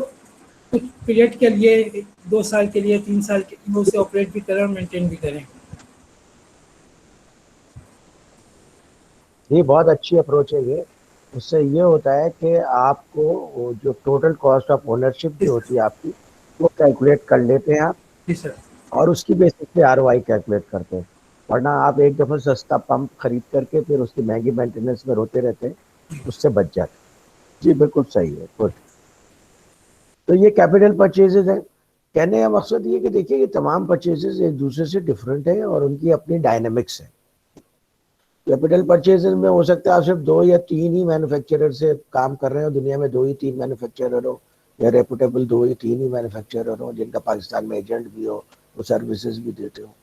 कुछ पीरियड के लिए, 2 साल के लिए, 3 साल के लिए, वो उसे ऑपरेट भी करें और मेंटेन भी करें। ये बहुत अच्छी अप्रोच है ये। उससे ये होता है कि आपको वो जो टोटल कॉस्ट ऑफ ओनरशिप जो होती है आपकी, वो कैलकुलेट कर लेते हैं आप, जी सर। और उसकी बेसिस पे आरओआई कैलकुलेट करते हैं। वरना आप एक दफ़ा सस्ता पंप खरीद करके फिर उसकी महंगी मेंटेनेंस में रोते रहते हैं, उससे बच जाते हैं। जी बिल्कुल सही है, गुड। तो ये कैपिटल परचेजेज है। कहने का मकसद ये कि देखिए, ये तमाम परचेजेज एक दूसरे से डिफरेंट है और उनकी अपनी डायनेमिक्स है। कैपिटल परचेजेज में हो सकता है आप सिर्फ 2 या 3 ही मैन्युफैक्चरर से काम कर रहे हो, दुनिया में 2 ही 3 मैन्युफैक्चरर हो, या रेपुटेबल 2 ही 3 ही मैन्युफैक्चरर हो जिनका पाकिस्तान में एजेंट भी हो, वो सर्विसेज भी देते हो,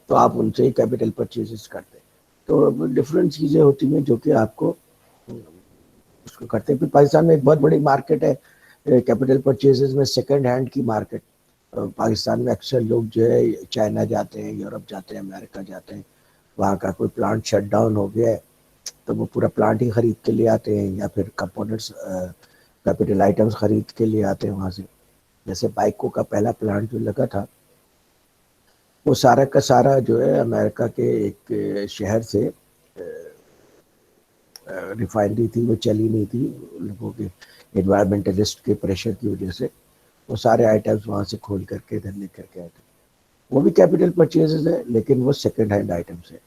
तो आप उनसे ही कैपिटल परचेजेस करते हैं। तो डिफरेंट चीज़ें होती हैं जो कि आपको उसको करते हैं। फिर पाकिस्तान में एक बहुत बड़ी मार्केट है कैपिटल परचेजेस में, सेकंड हैंड की मार्केट। पाकिस्तान में अक्सर लोग जो है चाइना जाते हैं, यूरोप जाते हैं, अमेरिका जाते हैं, वहाँ का कोई प्लांट शट डाउन हो गया है तो वो पूरा प्लांट ही खरीद के ले आते हैं, या फिर कंपोनेंट्स कैपिटल आइटम्स खरीद के लिए आते हैं वहाँ से। जैसे बाइको का पहला प्लांट जो लगा था वो सारा का सारा जो है अमेरिका के एक शहर से रिफाइनरी थी, वो चली नहीं थी लोगों के एनवायरमेंटलिस्ट के प्रेशर की वजह से। वो सारे आइटम्स वहाँ से खोल करके इधर लेकर के आए थे। वो भी कैपिटल परचेजेस है, लेकिन वो सेकेंड हैंड आइटम्स है।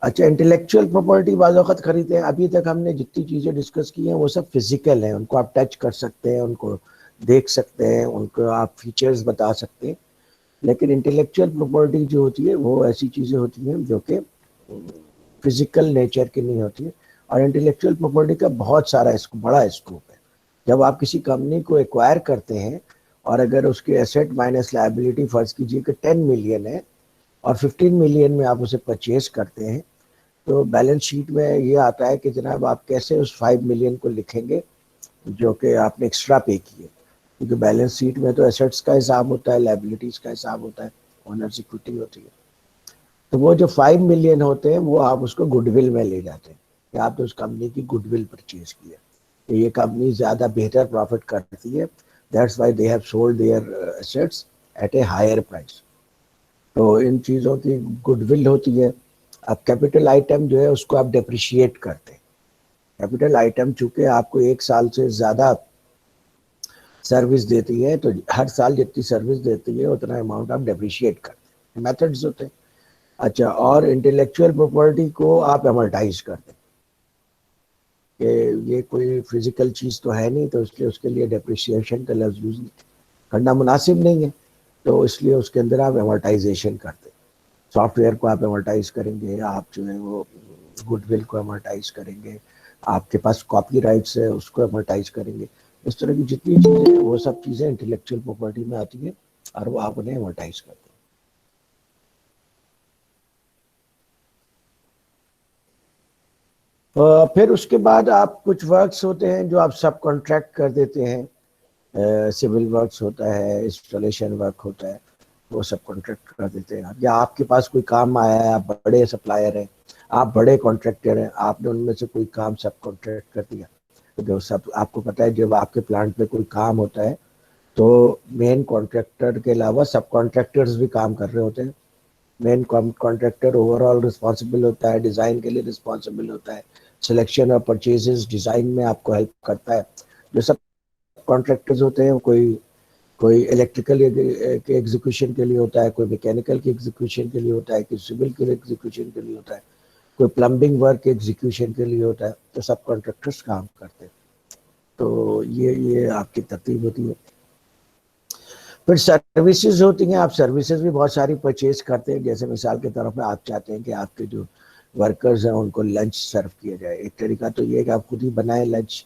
अच्छा, इंटेलेक्चुअल प्रॉपर्टी बाज़ वक़्त खरीदते हैं। अभी तक हमने जितनी चीज़ें डिस्कस की हैं वो सब फिजिकल हैं, उनको आप टच कर सकते हैं, उनको देख सकते हैं, उनको आप फीचर्स बता सकते हैं। लेकिन इंटेलेक्चुअल प्रॉपर्टी जो होती है वो ऐसी चीज़ें होती हैं जो कि फिजिकल नेचर की नहीं होती है। और इंटेलेक्चुअल प्रॉपर्टी का बहुत सारा बड़ा स्कोप है। जब आप किसी कंपनी को एक्वायर करते हैं और अगर उसके एसेट माइनस लायबिलिटी फर्ज कीजिए कि 10 मिलियन है और 15 मिलियन में आप उसे परचेज करते हैं, तो बैलेंस शीट में ये आता है कि जनाब आप कैसे उस 5 मिलियन को लिखेंगे जो कि आपने एक्स्ट्रा पे किए। क्योंकि बैलेंस शीट में तो एसेट्स का हिसाब होता है, लायबिलिटीज का हिसाब होता है, ओनर्स इक्विटी होती है। तो वो जो 5 मिलियन होते हैं वो आप उसको गुडविल में ले जाते हैं कि आपने उस कंपनी की गुडविल परचेज किया, तो ये कंपनी ज़्यादा बेहतर प्रॉफिट करती है, that's why they have sold their assets at a higher price. तो इन चीज़ों की गुडविल होती है। अब कैपिटल आइटम जो है उसको आप डेप्रिशिएट करते हैं। कैपिटल आइटम चूंकि आपको 1 साल से ज़्यादा सर्विस देती है, तो हर साल जितनी सर्विस देती है उतना अमाउंट आप डेप्रिशिएट करते हैं। मेथड्स होते हैं। अच्छा, और इंटेलेक्चुअल प्रॉपर्टी को आप अमर्टाइज करते हैं कि ये कोई फिजिकल चीज़ तो है नहीं, तो इसलिए उसके लिए डेप्रिसिएशन का लफ्ज़ यूज़ करना मुनासिब नहीं है, तो इसलिए उसके अंदर आप अमर्टाइजेशन करते हैं। सॉफ्टवेयर को आप अमर्टाइज करेंगे, आप जो है वो गुडविल को अमर्टाइज करेंगे, आपके पास कॉपी राइट्स है उसको अमर्टाइज करेंगे। इस तरह की जितनी चीज़ें वो सब चीज़ें इंटेलेक्चुअल प्रॉपर्टी में आती है और वो आप उन्हें अमर्टाइज करते हैं। फिर उसके बाद आप कुछ वर्क्स होते हैं जो आप सब कॉन्ट्रैक्ट कर देते हैं। सिविल वर्क्स होता है, इंस्टॉलेशन वर्क होता है, वो सब कॉन्ट्रैक्ट कर देते हैं। या आपके पास कोई काम आया है, आप बड़े सप्लायर हैं, आप बड़े कॉन्ट्रैक्टर हैं, आपने उनमें से कोई काम सब कॉन्ट्रैक्ट कर दिया। तो जो सब आपको पता है, जब आपके प्लांट पे कोई काम होता है तो मेन कॉन्ट्रैक्टर के अलावा सब कॉन्ट्रैक्टर्स भी काम कर रहे होते हैं। मेन कॉन्ट्रैक्टर ओवरऑल रिस्पॉन्सिबल होता है, डिज़ाइन के लिए रिस्पॉन्सिबल होता है, सिलेक्शन और परचेजेस डिज़ाइन में आपको हेल्प करता है। जो सब कॉन्ट्रैक्टर्स होते हैं कोई इलेक्ट्रिकल के एग्जीक्यूशन के लिए होता है, कोई मैकेनिकल के एग्जीक्यूशन के लिए होता है, कोई सिविल के एग्जीक्यूशन के लिए होता है, कोई प्लम्बिंग वर्क के एग्जीक्यूशन के लिए होता है। तो सब कॉन्ट्रैक्टर्स काम करते हैं। तो ये आपकी तरतीब होती है। फिर सर्विसेज होती हैं। आप सर्विसेज भी बहुत सारी परचेज करते हैं। जैसे मिसाल के तौर पर आप चाहते हैं कि आपके जो वर्कर्स हैं उनको लंच सर्व किया जाए। एक तरीका तो ये है कि आप खुद ही बनाएं लंच,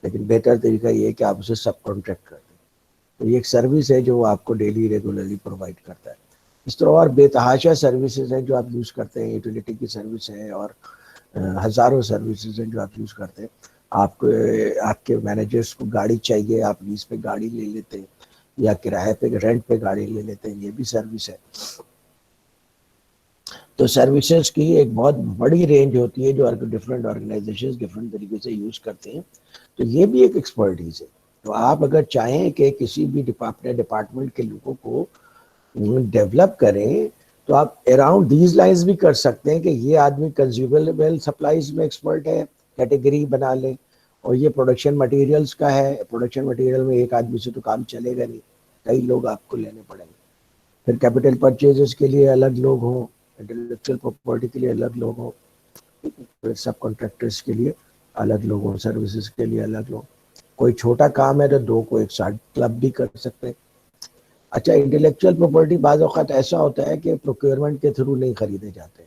लेकिन बेहतर तरीका ये है कि आप उसे सब कॉन्ट्रैक्ट कर दें। तो ये एक सर्विस है जो आपको डेली रेगुलरली प्रोवाइड करता है। इस तरह और बेतहाशा सर्विसेज हैं जो आप यूज़ करते हैं। यूटिलिटी की सर्विस है और हज़ारों सर्विसेज हैं जो आप यूज़ करते हैं। आपको आपके मैनेजर्स को गाड़ी चाहिए, आप लीज पे गाड़ी ले लेते हैं या किराए पे रेंट पे गाड़ी ले लेते हैं, ये भी सर्विस है। तो सर्विसेज की एक बहुत बड़ी रेंज होती है जो डिफरेंट ऑर्गेनाइजेशंस डिफरेंट तरीके से यूज़ करते हैं। तो ये भी एक एक्सपर्टीज है। तो आप अगर चाहें कि किसी भी डिपार्टमेंट के लोगों को डेवलप करें, तो आप अराउंड दीज लाइंस भी कर सकते हैं कि ये आदमी कंज्यूमेबल सप्लाईज में एक्सपर्ट है, कैटेगरी बना लें, और ये प्रोडक्शन मटेरियल्स का है। प्रोडक्शन मटेरियल में एक आदमी से तो काम चलेगा नहीं, कई लोग आपको लेने पड़ेंगे। फिर कैपिटल परचेजेस के लिए अलग लोग हों, इंटेलेक्चुअल प्रॉपर्टी के लिए अलग लोग हों, फिर सब कॉन्ट्रैक्टर्स के लिए अलग लोग हों, सर्विसेज के लिए अलग लोग। कोई छोटा काम है तो दो को एक साथ क्लब भी कर सकते हैं। अच्छा, इंटेलेक्चुअल प्रॉपर्टी बाज़ औक़ात ऐसा होता है कि प्रोक्योरमेंट के थ्रू नहीं खरीदे जाते,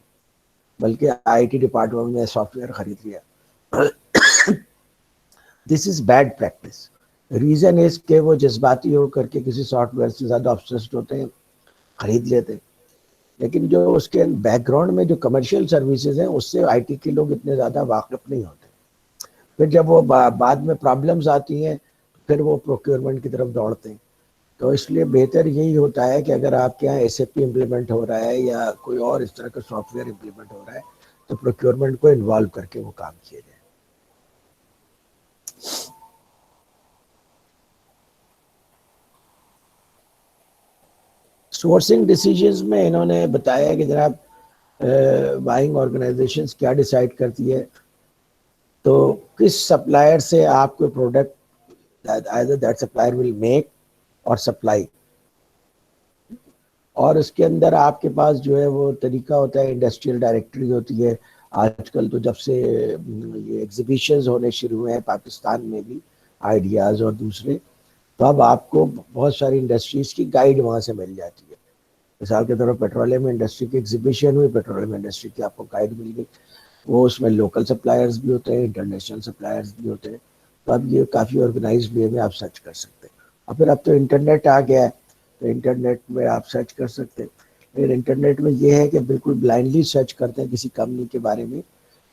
बल्कि आईटी डिपार्टमेंट में सॉफ्टवेयर खरीद लिया। This is bad practice. Reason is कि वो जज्बाती हो करके किसी सॉफ्टवेयर से ज़्यादा ऑब्सेस्ड होते हैं, खरीद लेते हैं। लेकिन जो उसके बैकग्राउंड में जो कमर्शियल सर्विसेज हैं उससे आईटी के लोग इतने ज़्यादा वाकिफ नहीं होते। फिर जब वो बाद में प्रॉब्लम्स आती हैं फिर वो प्रोक्योरमेंट की तरफ दौड़ते हैं। तो इसलिए बेहतर यही होता है कि अगर आपके यहाँ एसएपी इम्प्लीमेंट हो रहा है या कोई और इस तरह का सॉफ्टवेयर इम्प्लीमेंट हो रहा है, तो प्रोक्योरमेंट को इन्वॉल्व करके वो काम किया जाए। सोर्सिंग डिसीजंस में इन्होंने बताया कि जनाब बाइंग ऑर्गेनाइजेशंस क्या डिसाइड करती है, तो किस सप्लायर से आप कोई product either that supplier will make और सप्लाई, और उसके अंदर आपके पास जो है वो तरीका होता है, इंडस्ट्रियल डायरेक्टरी होती है। आजकल तो जब से ये एग्जीबिशंस होने शुरू हुए हैं पाकिस्तान में भी, आइडियाज़ और दूसरे, तो अब आपको बहुत सारी इंडस्ट्रीज़ की गाइड वहाँ से मिल जाती है। मिसाल के तौर पर पेट्रोलियम इंडस्ट्री की एग्जीबिशन हुई, पेट्रोलियम इंडस्ट्री की आपको गाइड मिल गई, वो उसमें लोकल सप्लायर्स भी होते हैं, इंटरनेशनल सप्लायर्स भी होते हैं। तो अब ये काफ़ी ऑर्गेनाइज वे में आप सर्च कर सकते हैं। और फिर अब तो इंटरनेट आ गया है, तो इंटरनेट में आप सर्च कर सकते हैं। लेकिन इंटरनेट में ये है कि बिल्कुल ब्लाइंडली सर्च करते हैं किसी कंपनी के बारे में,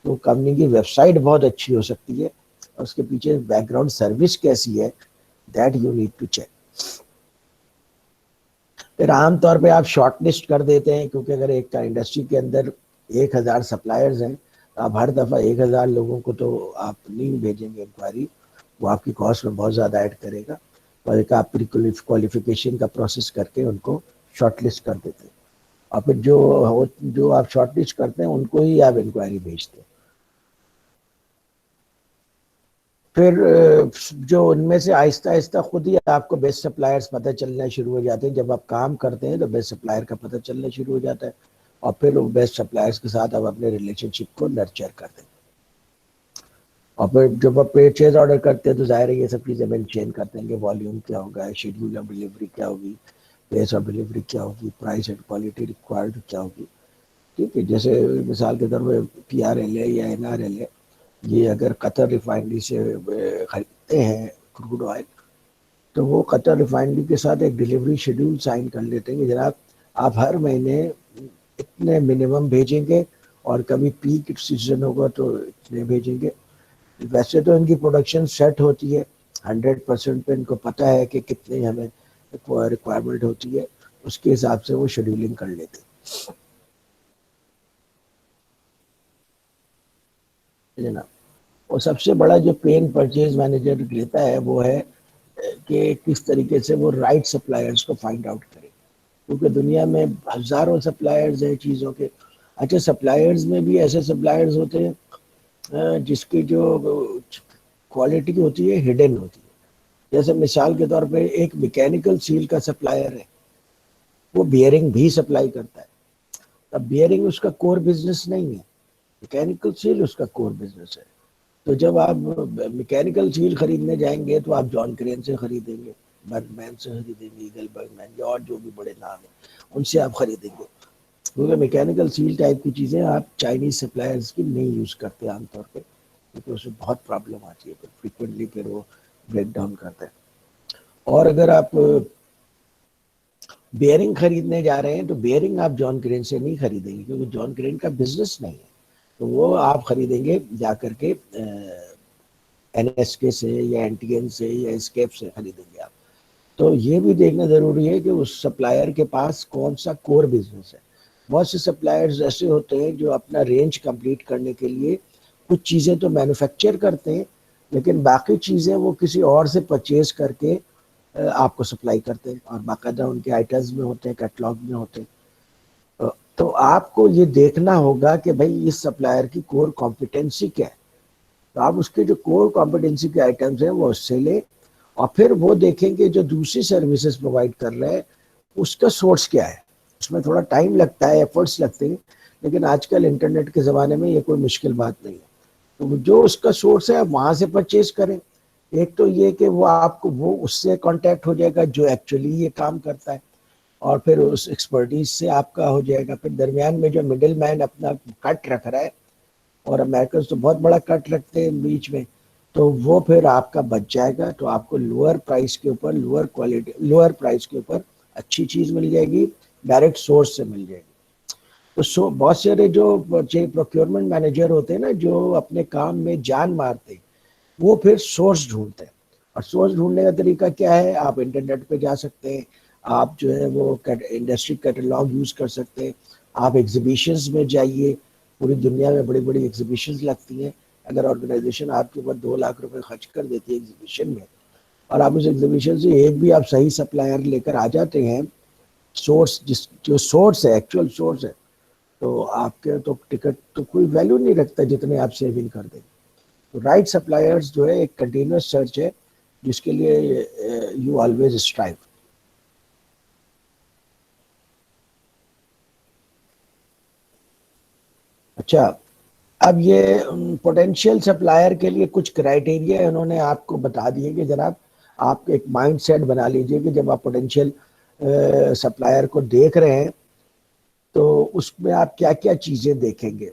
तो कंपनी की वेबसाइट बहुत अच्छी हो सकती है और उसके पीछे बैकग्राउंड सर्विस कैसी है, that you need to check. फिर आमतौर पे आप शॉर्ट लिस्ट कर देते हैं, क्योंकि अगर एक इंडस्ट्री के अंदर 1000 सप्लायर्स हैं, तो आप हर दफ़ा 1000 लोगों को तो आप नहीं भेजेंगे इंक्वायरी, वो आपकी कॉस्ट में बहुत ज़्यादा ऐड करेगा। तो एक आप प्री क्वालिफिकेशन का प्रोसेस करके उनको शॉर्ट लिस्ट कर देते हैं, और फिर जो आप शॉर्ट लिस्ट करते हैं उनको ही आप इंक्वायरी भेजते हैं। फिर जो उनमें से आहिस्ता आहिस्ता खुद ही आपको बेस्ट सप्लायर्स पता चलना शुरू हो जाते हैं। जब आप काम करते हैं तो बेस्ट सप्लायर का पता चलना शुरू हो जाता है, और फिर वो बेस्ट सप्लायर्स के साथ आप अपने रिलेशनशिप को नर्चर करते हैं। और फिर जब आप परचेज ऑर्डर करते हैं तो जाहिर है ये सब चीज़ें मेंशन करते हैं कि वॉल्यूम क्या होगा, शेड्यूल ऑफ डिलीवरी क्या होगी, पेस ऑफ डिलीवरी क्या होगी, प्राइस एंड क्वालिटी रिक्वायर्ड क्या होगी। ठीक है, जैसे मिसाल के तौर पर PRL है या NRL है, ये अगर कतर रिफाइनरी से खरीदते हैं क्रूड ऑयल, तो वो कतर रिफाइनरी के साथ एक डिलीवरी शेड्यूल साइन कर लेते हैं कि जनाब आप हर महीने इतने मिनिमम भेजेंगे, और कभी पीक सीजन होगा तो इतने भेजेंगे। वैसे तो इनकी प्रोडक्शन सेट होती है 100% पे, इनको पता है कि कितने हमें रिक्वायरमेंट होती है, उसके हिसाब से वो शेड्यूलिंग कर लेते हैं जनाब। और सबसे बड़ा जो पेन परचेज मैनेजर लेता है वो है कि किस तरीके से वो राइट सप्लायर्स को फाइंड आउट करे, क्योंकि दुनिया में हजारों सप्लायर्स हैं चीज़ों के। अच्छा, सप्लायर्स में भी ऐसे सप्लायर्स होते हैं जिसकी जो क्वालिटी होती है हिडन होती है। जैसे मिसाल के तौर पे एक मैकेनिकल सील का सप्लायर है, वो बियरिंग भी सप्लाई करता है। अब बियरिंग उसका कोर बिजनेस नहीं है, मैकेनिकल सील उसका कोर बिजनेस है। तो जब आप मैकेनिकल सील खरीदने जाएंगे तो आप जॉन क्रेन से खरीदेंगे, बर्गमैन से खरीदेंगे, ईगल बर्गमैन या और जो भी बड़े नाम हैं उनसे आप खरीदेंगे, क्योंकि मैकेनिकल सील टाइप की चीज़ें आप चाइनीज सप्लायर्स की नहीं यूज़ करते आमतौर पे, क्योंकि उसमें बहुत प्रॉब्लम आती है, फिर फ्रिक्वेंटली फिर वो ब्रेक डाउन करता है। और अगर आप बेयरिंग खरीदने जा रहे हैं तो बेयरिंग आप जॉन क्रेन से नहीं खरीदेंगे, क्योंकि जॉन क्रेन का बिजनेस नहीं है, तो वो आप खरीदेंगे जा करके NSK से या NTN से या एस्केप से खरीदेंगे आप। तो ये भी देखना ज़रूरी है कि उस सप्लायर के पास कौन सा कोर बिजनेस है। बहुत से सप्लायर्स ऐसे होते हैं जो अपना रेंज कंप्लीट करने के लिए कुछ चीज़ें तो मैन्युफैक्चर करते हैं, लेकिन बाकी चीज़ें वो किसी और से परचेज करके आपको सप्लाई करते हैं, और बाकायदा उनके आइटम्स में होते हैं, कैटलॉग में होते हैं। तो आपको ये देखना होगा कि भाई इस सप्लायर की कोर कॉम्पिटेंसी क्या है, तो आप उसके जो कोर कॉम्पिटेंसी के आइटम्स हैं वो उससे ले, और फिर वो देखेंगे जो दूसरी सर्विसेज प्रोवाइड कर रहे हैं उसका सोर्स क्या है। उसमें थोड़ा टाइम लगता है, एफर्ट्स लगते हैं, लेकिन आजकल इंटरनेट के ज़माने में ये कोई मुश्किल बात नहीं है। तो जो उसका सोर्स है वहाँ से परचेज करें। एक तो ये कि वो आपको वो उससे कांटेक्ट हो जाएगा जो एक्चुअली ये काम करता है, और फिर उस एक्सपर्टीज से आपका हो जाएगा। फिर दरमियान में जो मिडिल मैन अपना कट रख रहा है, और अमेरिकन तो बहुत बड़ा कट रखते हैं बीच में, तो वो फिर आपका बच जाएगा। तो आपको लोअर प्राइस के ऊपर, लोअर क्वालिटी, लोअर प्राइस के ऊपर अच्छी चीज़ मिल जाएगी, डायरेक्ट सोर्स से मिल जाएगी। तो बहुत सारे जो प्रोक्योरमेंट मैनेजर होते हैं ना, जो अपने काम में जान मारते हैं, वो फिर सोर्स ढूंढते हैं। और सोर्स ढूंढने का तरीका क्या है, आप इंटरनेट पे जा सकते हैं, आप जो है वो इंडस्ट्री कैटलॉग यूज़ कर सकते हैं, आप एग्जीबिशंस में जाइए, पूरी दुनिया में बड़ी बड़ी एग्जीबिशंस लगती हैं। अगर ऑर्गेनाइजेशन आपके ऊपर 2 लाख रुपए खर्च कर देती है एग्जीबिशन में, और आप उस एग्जीबिशन से एक भी आप सही सप्लायर लेकर आ जाते हैं, सोर्स, जिस जो सोर्स है, एक्चुअल सोर्स है, तो आपके तो टिकट तो कोई वैल्यू नहीं रखता जितने आप सेविंग कर देंगे। तो राइट सप्लायर्स जो है एक कंटिन्यूस सर्च है जिसके लिए यू ऑलवेज स्ट्राइव। अच्छा, अब ये पोटेंशियल सप्लायर के लिए कुछ क्राइटेरिया उन्होंने आपको बता दिए कि जनाब आप एक माइंड सेट बना लीजिए कि जब आप पोटेंशियल सप्लायर को देख रहे हैं तो उसमें आप क्या क्या चीज़ें देखेंगे,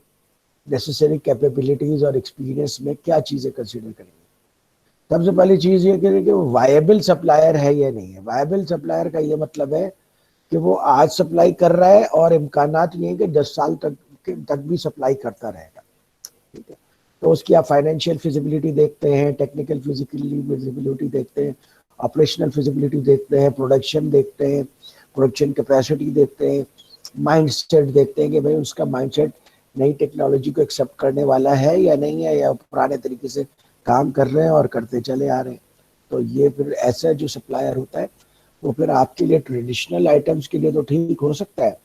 नेसेसरी कैपेबिलिटीज और एक्सपीरियंस में क्या चीज़ें कंसिडर करेंगे। सबसे पहली चीज़ ये करें कि वो वायबल सप्लायर है या नहीं है। वायबल सप्लायर का ये मतलब है कि वो आज सप्लाई कर रहा है और इम्कानात ये है कि 10 साल तक भी सप्लाई करता रहेगा, ठीक है। तो उसकी आप फाइनेंशियल फिजिबिलिटी देखते हैं, टेक्निकल फिजिबिलिटी देखते हैं, ऑपरेशनल फिजिबिलिटी देखते हैं, प्रोडक्शन देखते हैं, प्रोडक्शन कैपेसिटी देखते हैं, माइंड सेट देखते हैं कि भाई उसका माइंड सेट नई टेक्नोलॉजी को एक्सेप्ट करने वाला है या नहीं है, या पुराने तरीके से काम कर रहे हैं और करते चले आ रहे हैं। तो ये फिर ऐसा जो सप्लायर होता है वो फिर आपके लिए ट्रेडिशनल आइटम्स के लिए तो ठीक हो सकता है,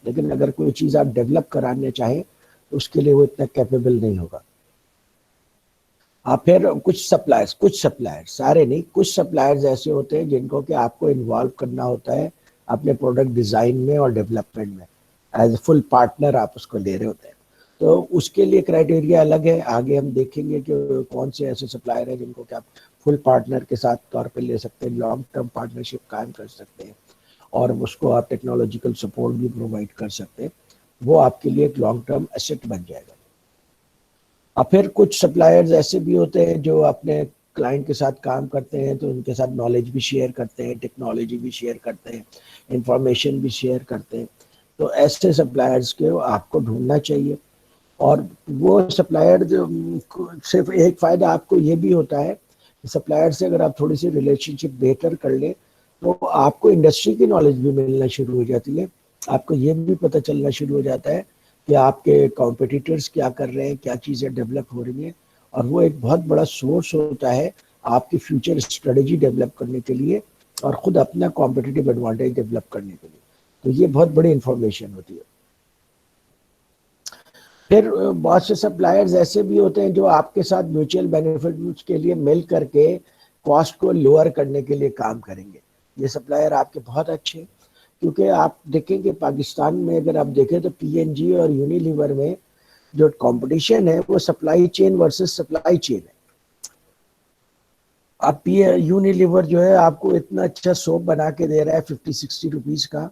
लेकिन अगर कोई चीज़ आप डेवलप कराने चाहें तो उसके लिए वो इतना कैपेबल नहीं होगा। आप फिर कुछ सप्लायर्स सारे नहीं, कुछ सप्लायर्स ऐसे होते हैं जिनको कि आपको इन्वॉल्व करना होता है अपने प्रोडक्ट डिज़ाइन में और डेवलपमेंट में, एज ए फुल पार्टनर आप उसको ले रहे होते हैं। तो उसके लिए क्राइटेरिया अलग है, आगे हम देखेंगे कि कौन से ऐसे सप्लायर हैं जिनको कि आप फुल पार्टनर के साथ तौर पे ले सकते हैं, लॉन्ग टर्म पार्टनरशिप कायम कर सकते हैं और उसको आप टेक्नोलॉजिकल सपोर्ट भी प्रोवाइड कर सकते हैं। वो आपके लिए एक लॉन्ग टर्म एसेट बन जाएगा। और फिर कुछ सप्लायर्स ऐसे भी होते हैं जो अपने क्लाइंट के साथ काम करते हैं तो उनके साथ नॉलेज भी शेयर करते हैं, टेक्नोलॉजी भी शेयर करते हैं, इंफॉर्मेशन भी शेयर करते हैं। तो ऐसे सप्लायर्स के आपको ढूंढना चाहिए। और वो सप्लायर जो सिर्फ एक फ़ायदा आपको ये भी होता है, सप्लायर से अगर आप थोड़ी सी रिलेशनशिप बेहतर कर लें तो आपको इंडस्ट्री की नॉलेज भी मिलना शुरू हो जाती है। आपको ये भी पता चलना शुरू हो जाता है कि आपके कॉम्पिटिटर्स क्या कर रहे हैं, क्या चीज़ें डेवलप हो रही हैं, और वो एक बहुत बड़ा सोर्स होता है आपकी फ्यूचर स्ट्रेटजी डेवलप करने के लिए और ख़ुद अपना कॉम्पिटिटिव एडवांटेज डेवलप करने के लिए। तो ये बहुत बड़ी इंफॉर्मेशन होती है। फिर बहुत से सप्लायर्स ऐसे भी होते हैं जो आपके साथ म्यूचुअल बेनिफिट के लिए मिल करके कॉस्ट को लोअर करने के लिए काम करेंगे। ये सप्लायर आपके बहुत अच्छे हैं, क्योंकि आप देखेंगे पाकिस्तान में अगर आप देखें तो पीएनजी और यूनिलीवर में जो कंपटीशन है वो supply chain versus supply chain है। अब यूनिलीवर जो है आपको इतना अच्छा सोप बना के दे रहा है 50-60 रुपीज़ का,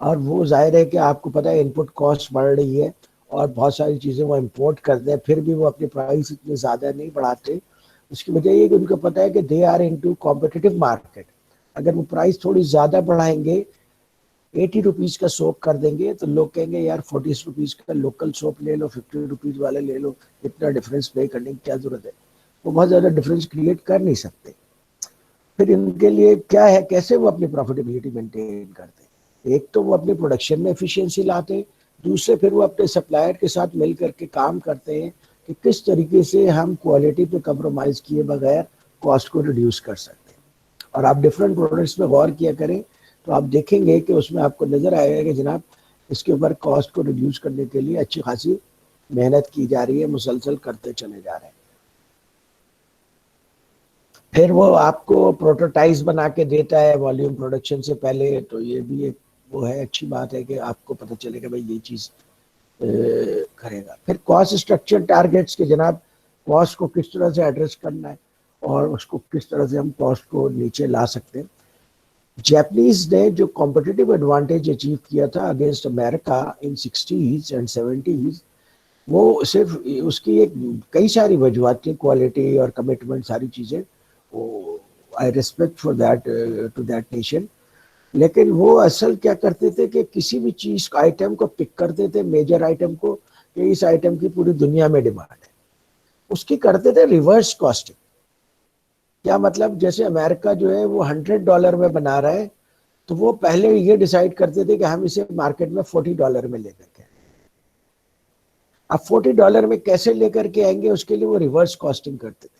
और वो जाहिर है कि आपको पता है इनपुट कॉस्ट बढ़ रही है और बहुत सारी चीज़ें वो इंपोर्ट करते हैं, फिर भी वो अपनी प्राइस इतने ज़्यादा नहीं बढ़ाते। उसकी वजह ये कि उनको पता है कि they are into competitive market. अगर वो प्राइस थोड़ी ज़्यादा बढ़ाएंगे, 80 रुपीज़ का सोप कर देंगे, तो लोग कहेंगे यार 40 रुपीज़ का लोकल सोप ले लो, 50 रुपीज़ वाले ले लो, इतना डिफरेंस पे करने की क्या ज़रूरत है। वो बहुत ज़्यादा डिफरेंस क्रिएट कर नहीं सकते। फिर इनके लिए क्या है, कैसे वो अपनी प्रॉफिटेबिलिटी मेंटेन करते हैं। एक तो वो अपनी प्रोडक्शन में एफिशिएंसी लाते हैं, दूसरे फिर वो अपने सप्लायर के साथ मिल करके काम करते हैं कि किस तरीके से हम क्वालिटी पे कंप्रोमाइज़ किए बगैर कॉस्ट को रिड्यूस कर सकते हैं। और आप डिफरेंट प्रोडक्ट्स में गौर किया करें तो आप देखेंगे कि उसमें आपको नज़र आएगा कि जनाब इसके ऊपर कॉस्ट को रिड्यूस करने के लिए अच्छी खासी मेहनत की जा रही है, मुसलसल करते चले जा रहे हैं। फिर वो आपको प्रोटोटाइप्स बना के देता है वॉल्यूम प्रोडक्शन से पहले, तो ये भी एक वो है, अच्छी बात है कि आपको पता चलेगा भाई ये चीज़ करेगा। फिर कॉस्ट स्ट्रक्चर टारगेट्स के जनाब कॉस्ट को किस तरह से एड्रेस करना है और उसको किस तरह से हम कॉस्ट को नीचे ला सकते हैं। जापानीज ने जो कॉम्पिटिटिव एडवांटेज अचीव किया था against America in 60s and 70s, वो सिर्फ उसकी एक कई सारी वजूहत थी, क्वालिटी और कमिटमेंट, सारी चीज़ें। I respect for that to that nation. लेकिन वो असल क्या करते थे कि किसी भी चीज़ आइटम को पिक करते थे, मेजर आइटम को, कि इस आइटम की पूरी दुनिया में डिमांड है, उसकी करते थे रिवर्स कॉस्टिंग। क्या मतलब, जैसे अमेरिका जो है वो $100 में बना रहा है, तो वो पहले ये डिसाइड करते थे कि हम इसे मार्केट में $40 में लेकर के, अब $40 में कैसे लेकर के आएंगे, उसके लिए वो रिवर्स कॉस्टिंग करते थे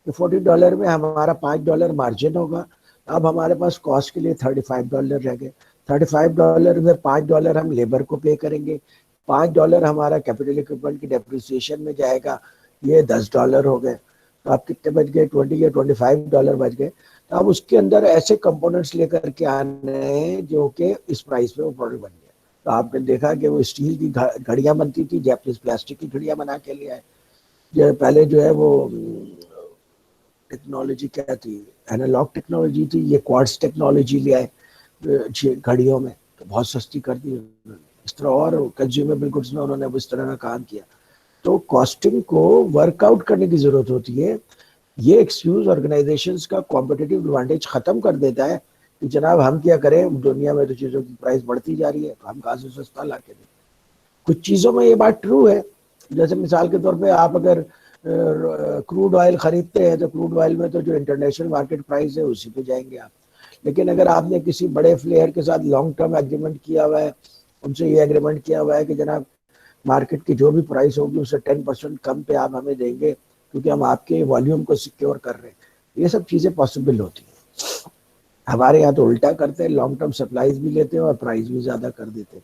कि $40 में हमारा $5 मार्जिन होगा, अब हमारे पास कॉस्ट के लिए $35 रह गए, $35 में $5 हम लेबर को पे करेंगे, $5 हमारा कैपिटल इक्विपमेंट की डेप्रिसिएशन में जाएगा, ये $10 हो गए। तो आप कितने बच गए? 20 या $25 बच गए। तो अब उसके अंदर ऐसे कंपोनेंट्स लेकर के आने हैं जो कि इस प्राइस पे वो प्रोडक्ट बन गया। तो आपने देखा कि वो स्टील की घड़ियां बनती थी, जैपनीज प्लास्टिक की घड़ियां बना के ले आए। जो पहले जो है वो टेक्नोलॉजी क्या थी, एनालॉग टेक्नोलॉजी थी, ये क्वार्ट्ज टेक्नोलॉजी ले आए घड़ियों में, तो बहुत सस्ती कर दी उन्होंने। इस तरह और कंज्यूमेबल गुड्स में उन्होंने इस तरह का काम किया। तो कॉस्टिंग को वर्कआउट करने की जरूरत होती है। ये एक्सक्यूज ऑर्गेनाइजेशंस का कॉम्पिटिटिव एडवांटेज खत्म कर देता है कि जनाब हम क्या करें, दुनिया में तो चीजों की प्राइस बढ़ती जा रही है, तो हम कहाँ से सस्ता ला के दें। कुछ चीजों में ये बात ट्रू है, जैसे मिसाल के तौर पे आप अगर क्रूड ऑयल खरीदते हैं तो क्रूड ऑयल में तो जो इंटरनेशनल मार्केट प्राइस है उसी पे जाएंगे आप। लेकिन अगर आपने किसी बड़े प्लेयर के साथ लॉन्ग टर्म एग्रीमेंट किया हुआ है, उनसे ये एग्रीमेंट किया हुआ है कि जनाब मार्केट की जो भी प्राइस होगी उससे 10% कम पे आप हमें देंगे क्योंकि हम आपके वॉल्यूम को सिक्योर कर रहे हैं, ये सब चीजें पॉसिबल होती हैं। हमारे यहाँ तो उल्टा करते हैं, लॉन्ग टर्म सप्लाईज भी लेते हैं और प्राइस भी ज्यादा कर देते हैं।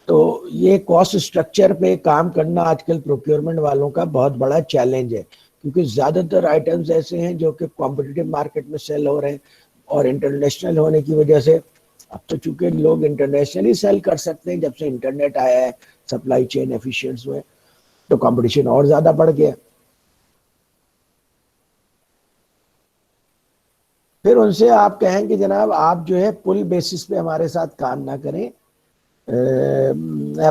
तो ये कॉस्ट स्ट्रक्चर पे काम करना आजकल प्रोक्योरमेंट वालों का बहुत बड़ा चैलेंज है, क्योंकि ज्यादातर आइटम्स ऐसे हैं जो कि कॉम्पिटिटिव मार्केट में सेल हो रहे हैं, और इंटरनेशनल होने की वजह से अब तो चूंकि लोग इंटरनेशनली सेल कर सकते हैं, जब से इंटरनेट आया है, सप्लाई चेन एफिशिएंट हुए, तो कंपटीशन और ज्यादा बढ़ गया। फिर उनसे आप कहें कि जनाब आप जो है पुल बेसिस पे हमारे साथ काम ना करें,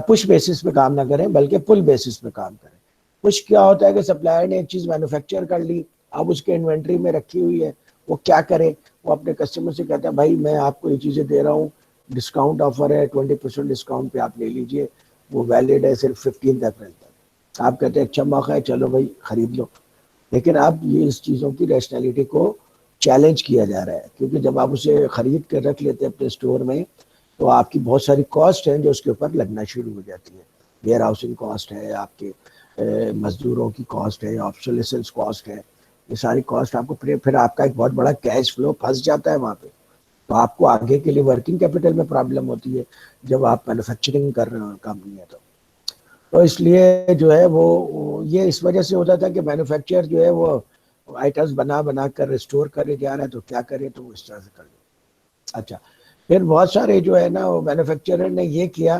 पुश बेसिस पे काम ना करें, बल्कि पुल बेसिस पे काम करें। पुश क्या होता है कि सप्लायर ने एक चीज मैन्युफैक्चर कर ली, अब उसके इन्वेंट्री में रखी हुई है, वो क्या करे, वो अपने कस्टमर से कहता है भाई मैं आपको ये चीजें दे रहा हूँ, डिस्काउंट ऑफर है, 20% डिस्काउंट पे आप ले लीजिए, वो वैलिड है सिर्फ 15 अप्रैल तक। आप कहते हैं अच्छा मौका है, चलो भाई खरीद लो। लेकिन अब ये इस चीज़ों की रैशनैलिटी को चैलेंज किया जा रहा है, क्योंकि जब आप उसे खरीद कर रख लेते हैं अपने स्टोर में, तो आपकी बहुत सारी कॉस्ट हैं जो उसके ऊपर लगना शुरू हो जाती है। वेयर हाउसिंग कॉस्ट है, आपके मजदूरों की कॉस्ट है, ऑब्सोलेसेंस कॉस्ट है, ये सारी कॉस्ट आपको फिर आपका एक बहुत बड़ा कैश फ्लो फंस जाता है वहाँ पे। तो आपको आगे के लिए वर्किंग कैपिटल में प्रॉब्लम होती है जब आप मैन्युफैक्चरिंग कर रहे हो कंपनी है तो इसलिए जो है वो ये इस वजह से होता था कि मैन्युफैक्चर जो है वो आइटम्स बना बना कर स्टोर करे जा रहा है, तो क्या करे, तो इस तरह से कर ले। अच्छा, फिर बहुत सारे जो है ना वो मैन्युफैक्चरर ने ये किया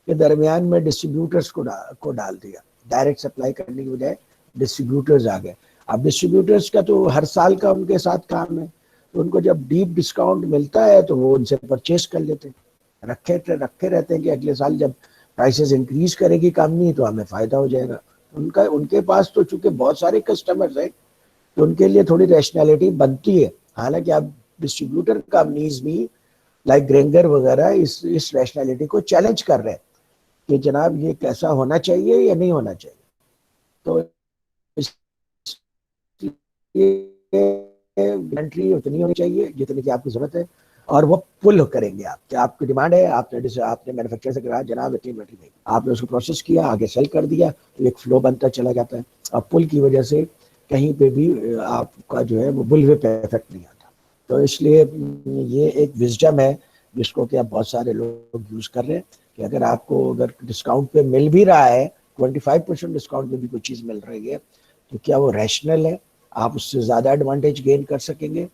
कि दरमियान में डिस्ट्रीब्यूटर्स को डाल दिया, डायरेक्ट सप्लाई करने की बजाय डिस्ट्रीब्यूटर्स आ गए। अब डिस्ट्रीब्यूटर्स का तो हर साल का उनके साथ काम है, तो उनको जब डीप डिस्काउंट मिलता है तो वो उनसे परचेज कर लेते हैं, रखे रहते हैं कि अगले साल जब प्राइसेस इंक्रीज करेगी कंपनी तो हमें फायदा हो जाएगा। उनके पास तो चूंकि बहुत सारे कस्टमर्स हैं तो उनके लिए थोड़ी रैशनैलिटी बनती है। हालांकि आप डिस्ट्रीब्यूटर कंपनीज भी लाइक ग्रेंगर वगैरह इस रैशनैलिटी को चैलेंज कर रहे हैं कि जनाब ये कैसा होना चाहिए या नहीं होना चाहिए। तो इन्वेंट्री उतनी होनी चाहिए जितनी की आपकी जरूरत है, और वो पुल करेंगे आप, क्या आपकी डिमांड है, आपने मैन्युफैक्चर से कहा जनाब इतनी इन्वेंट्री नहीं, आपने उसको प्रोसेस किया, आगे सेल कर दिया, तो एक फ्लो बनता चला जाता है। और पुल की वजह से कहीं पे भी आपका जो है वो बुल पे इफेक्ट नहीं आता। तो इसलिए ये एक विजडम है जिसको कि आप बहुत सारे लोग यूज कर रहे हैं कि अगर आपको अगर डिस्काउंट पे मिल भी रहा है, 25% डिस्काउंट पे भी कोई चीज मिल रही है, तो क्या वो रैशनल है, आप उससे ज्यादा एडवांटेज गेन कर सकेंगे,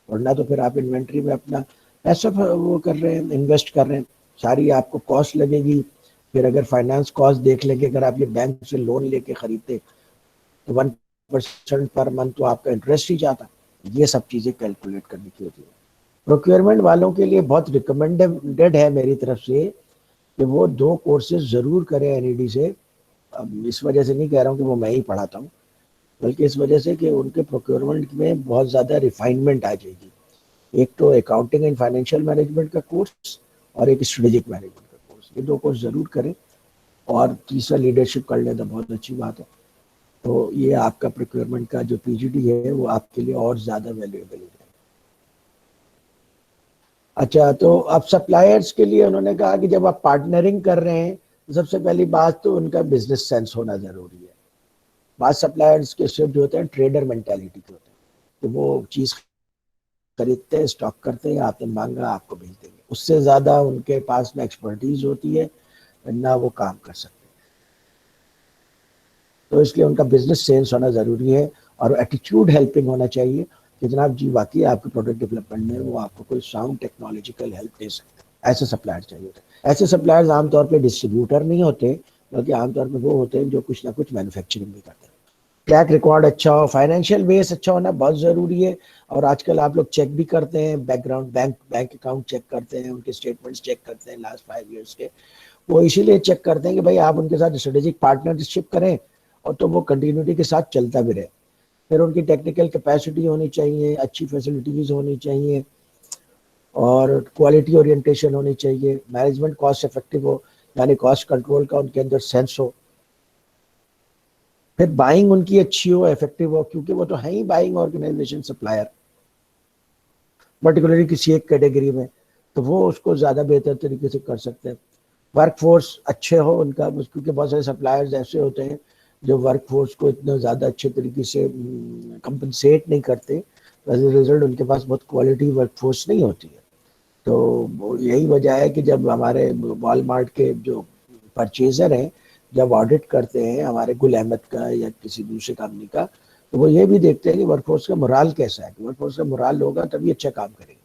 वरना तो फिर आप इन्वेंट्री में अपना पैसा वो कर रहे हैं, इन्वेस्ट कर रहे हैं, सारी आपको कॉस्ट लगेगी। फिर अगर फाइनेंस कॉस्ट देख लेंगे, अगर आप ये बैंक से लोन लेके खरीदते तो 1% पर मंथ तो आपका इंटरेस्ट ही जाता। ये सब चीजें कैलकुलेट करने की होती है। प्रोक्योरमेंट वालों के लिए बहुत रिकमेंडेड है मेरी तरफ से कि वो 2 कोर्सेज जरूर करें एनईडी से। अब इस वजह से नहीं कह रहा हूँ कि वो मैं ही पढ़ाता हूँ, बल्कि इस वजह से कि उनके प्रोक्योरमेंट में बहुत ज़्यादा रिफाइनमेंट आ जाएगी। एक तो अकाउंटिंग एंड फाइनेंशियल मैनेजमेंट का कोर्स और एक स्ट्रेटेजिक मैनेजमेंट का कोर्स, ये 2 कोर्स ज़रूर करें। और तीसरा लीडरशिप कर लेना बहुत अच्छी बात है। तो ये आपका प्रोक्योरमेंट का जो पीजीडी है वो आपके लिए और ज़्यादा वैल्यूएबल हो जाएगा। अच्छा, तो अब सप्लायर्स के लिए उन्होंने कहा कि जब आप पार्टनरिंग कर रहे हैं तो सबसे पहली बात तो उनका बिजनेस सेंस होना ज़रूरी है। बाद सप्लायर्स के शिफ्ट होते हैं ट्रेडर मेंटालिटी के होते हैं, तो वो चीज़ खरीदते हैं, स्टॉक करते हैं, आपने मांगा आपको भेज देंगे। उससे ज़्यादा उनके पास में एक्सपर्टीज होती है ना वो काम कर सकते। तो इसलिए उनका बिजनेस सेंस होना ज़रूरी है और एटीट्यूड हेल्पिंग होना चाहिए कि जनाब जी वाकई आपके प्रोडक्ट डेवलपमेंट में वो आपको कोई साउंड टेक्नोलॉजिकल हेल्प दे सकते हैं। ऐसे सप्लायर चाहिए होते हैं। ऐसे सप्लायर्स आमतौर पे डिस्ट्रीब्यूटर नहीं होते, बल्कि आमतौर पे वो होते हैं जो कुछ ना कुछ मैन्युफैक्चरिंग भी करते हैं। ट्रैक रिकॉर्ड अच्छा हो, फाइनेंशियल बेस अच्छा होना बहुत ज़रूरी है। और आजकल आप लोग चेक भी करते हैं, बैकग्राउंड बैंक अकाउंट चेक करते हैं, उनके स्टेटमेंट्स चेक करते हैं लास्ट 5 ईयर्स के। वो इसीलिए चेक करते हैं कि भाई आप उनके साथ स्ट्रेटेजिक पार्टनरशिप करें और तो वो कंटिन्यूटी के साथ चलता भी रहे। फिर उनकी टेक्निकल कैपेसिटी होनी चाहिए, अच्छी फैसिलिटीज होनी चाहिए और क्वालिटी ओरिएंटेशन होनी चाहिए। मैनेजमेंट कॉस्ट इफेक्टिव हो, यानी कॉस्ट कंट्रोल का उनके अंदर सेंस हो। फिर बाइंग उनकी अच्छी हो, इफेक्टिव हो, क्योंकि वो तो है ही बाइंग ऑर्गेनाइजेशन सप्लायर, पर्टिकुलरली किसी एक कैटेगरी में, तो वो उसको ज़्यादा बेहतर तरीके से कर सकते हैं। वर्कफोर्स अच्छे हो उनका, क्योंकि बहुत सारे सप्लायर्स ऐसे होते हैं जो वर्कफोर्स को इतना ज़्यादा अच्छे तरीके से कंपनसेट नहीं करते, एज ए रिजल्ट उनके पास बहुत क्वालिटी वर्कफोर्स नहीं होती है। तो यही वजह है कि जब हमारे वॉलमार्ट के जो परचेजर हैं जब ऑडिट करते हैं हमारे गुल अहमद का या किसी दूसरे कंपनी का, तो वो ये भी देखते हैं कि वर्कफोर्स का मोराल कैसा है। वर्कफोर्स का मोराल होगा तभी अच्छा काम करेंगे।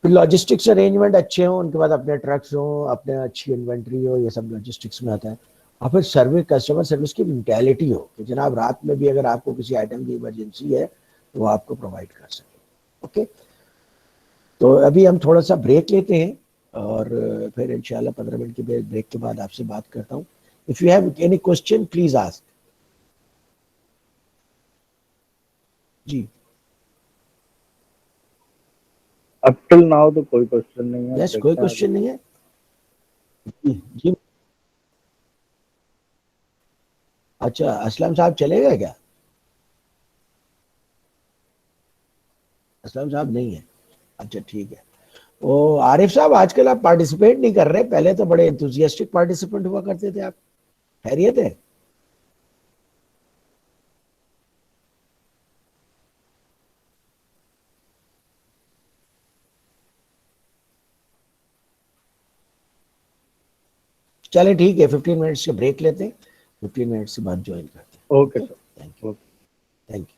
फिर लॉजिस्टिक्स अरेंजमेंट अच्छे हों, उनके बाद अपने ट्रक्स हों, अपने अच्छी इन्वेंट्री हो, ये सब लॉजिस्टिक्स में आता है। और फिर सर्विस, कस्टमर सर्विस की मेंटेलिटी हो कि जनाब रात में भी अगर आपको किसी आइटम की इमरजेंसी है तो वो आपको प्रोवाइड कर सके। ओके, तो अभी हम थोड़ा सा ब्रेक लेते हैं और फिर इंशाल्लाह 15 मिनट के ब्रेक के बाद आपसे बात करता हूँ। If you have any question please ask. जी अप टिल नाउ तो कोई क्वेश्चन नहीं है, यस, कोई देखते हैं अभी। क्वेश्चन नहीं है। जी अच्छा, असलम साहब चले गए क्या? असलम साहब नहीं है, अच्छा ठीक है। ओ आरिफ साहब, आजकल आप पार्टिसिपेट नहीं कर रहे, पहले तो बड़े एंथुसियास्टिक पार्टिसिपेंट हुआ करते थे आप। खैरियत है? चले ठीक है, 15 मिनट्स के ब्रेक लेते हैं, 15 मिनट्स के बाद ज्वाइन करते हैं। Okay okay, sir, thank you, okay. Thank you.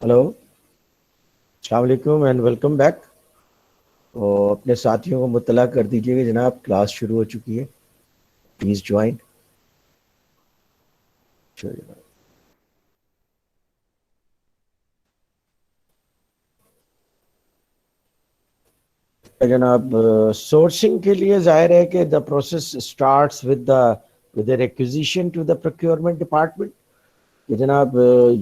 Hello, अस्सलाम वालेकुम एंड वेलकम बैक। और अपने साथियों को मुत्तला कर दीजिए कि जनाब क्लास शुरू हो चुकी है, प्लीज़ ज्वाइन। जनाब सोर्सिंग के लिए जाहिर है कि the process starts with the requisition to the procurement department कि जनाब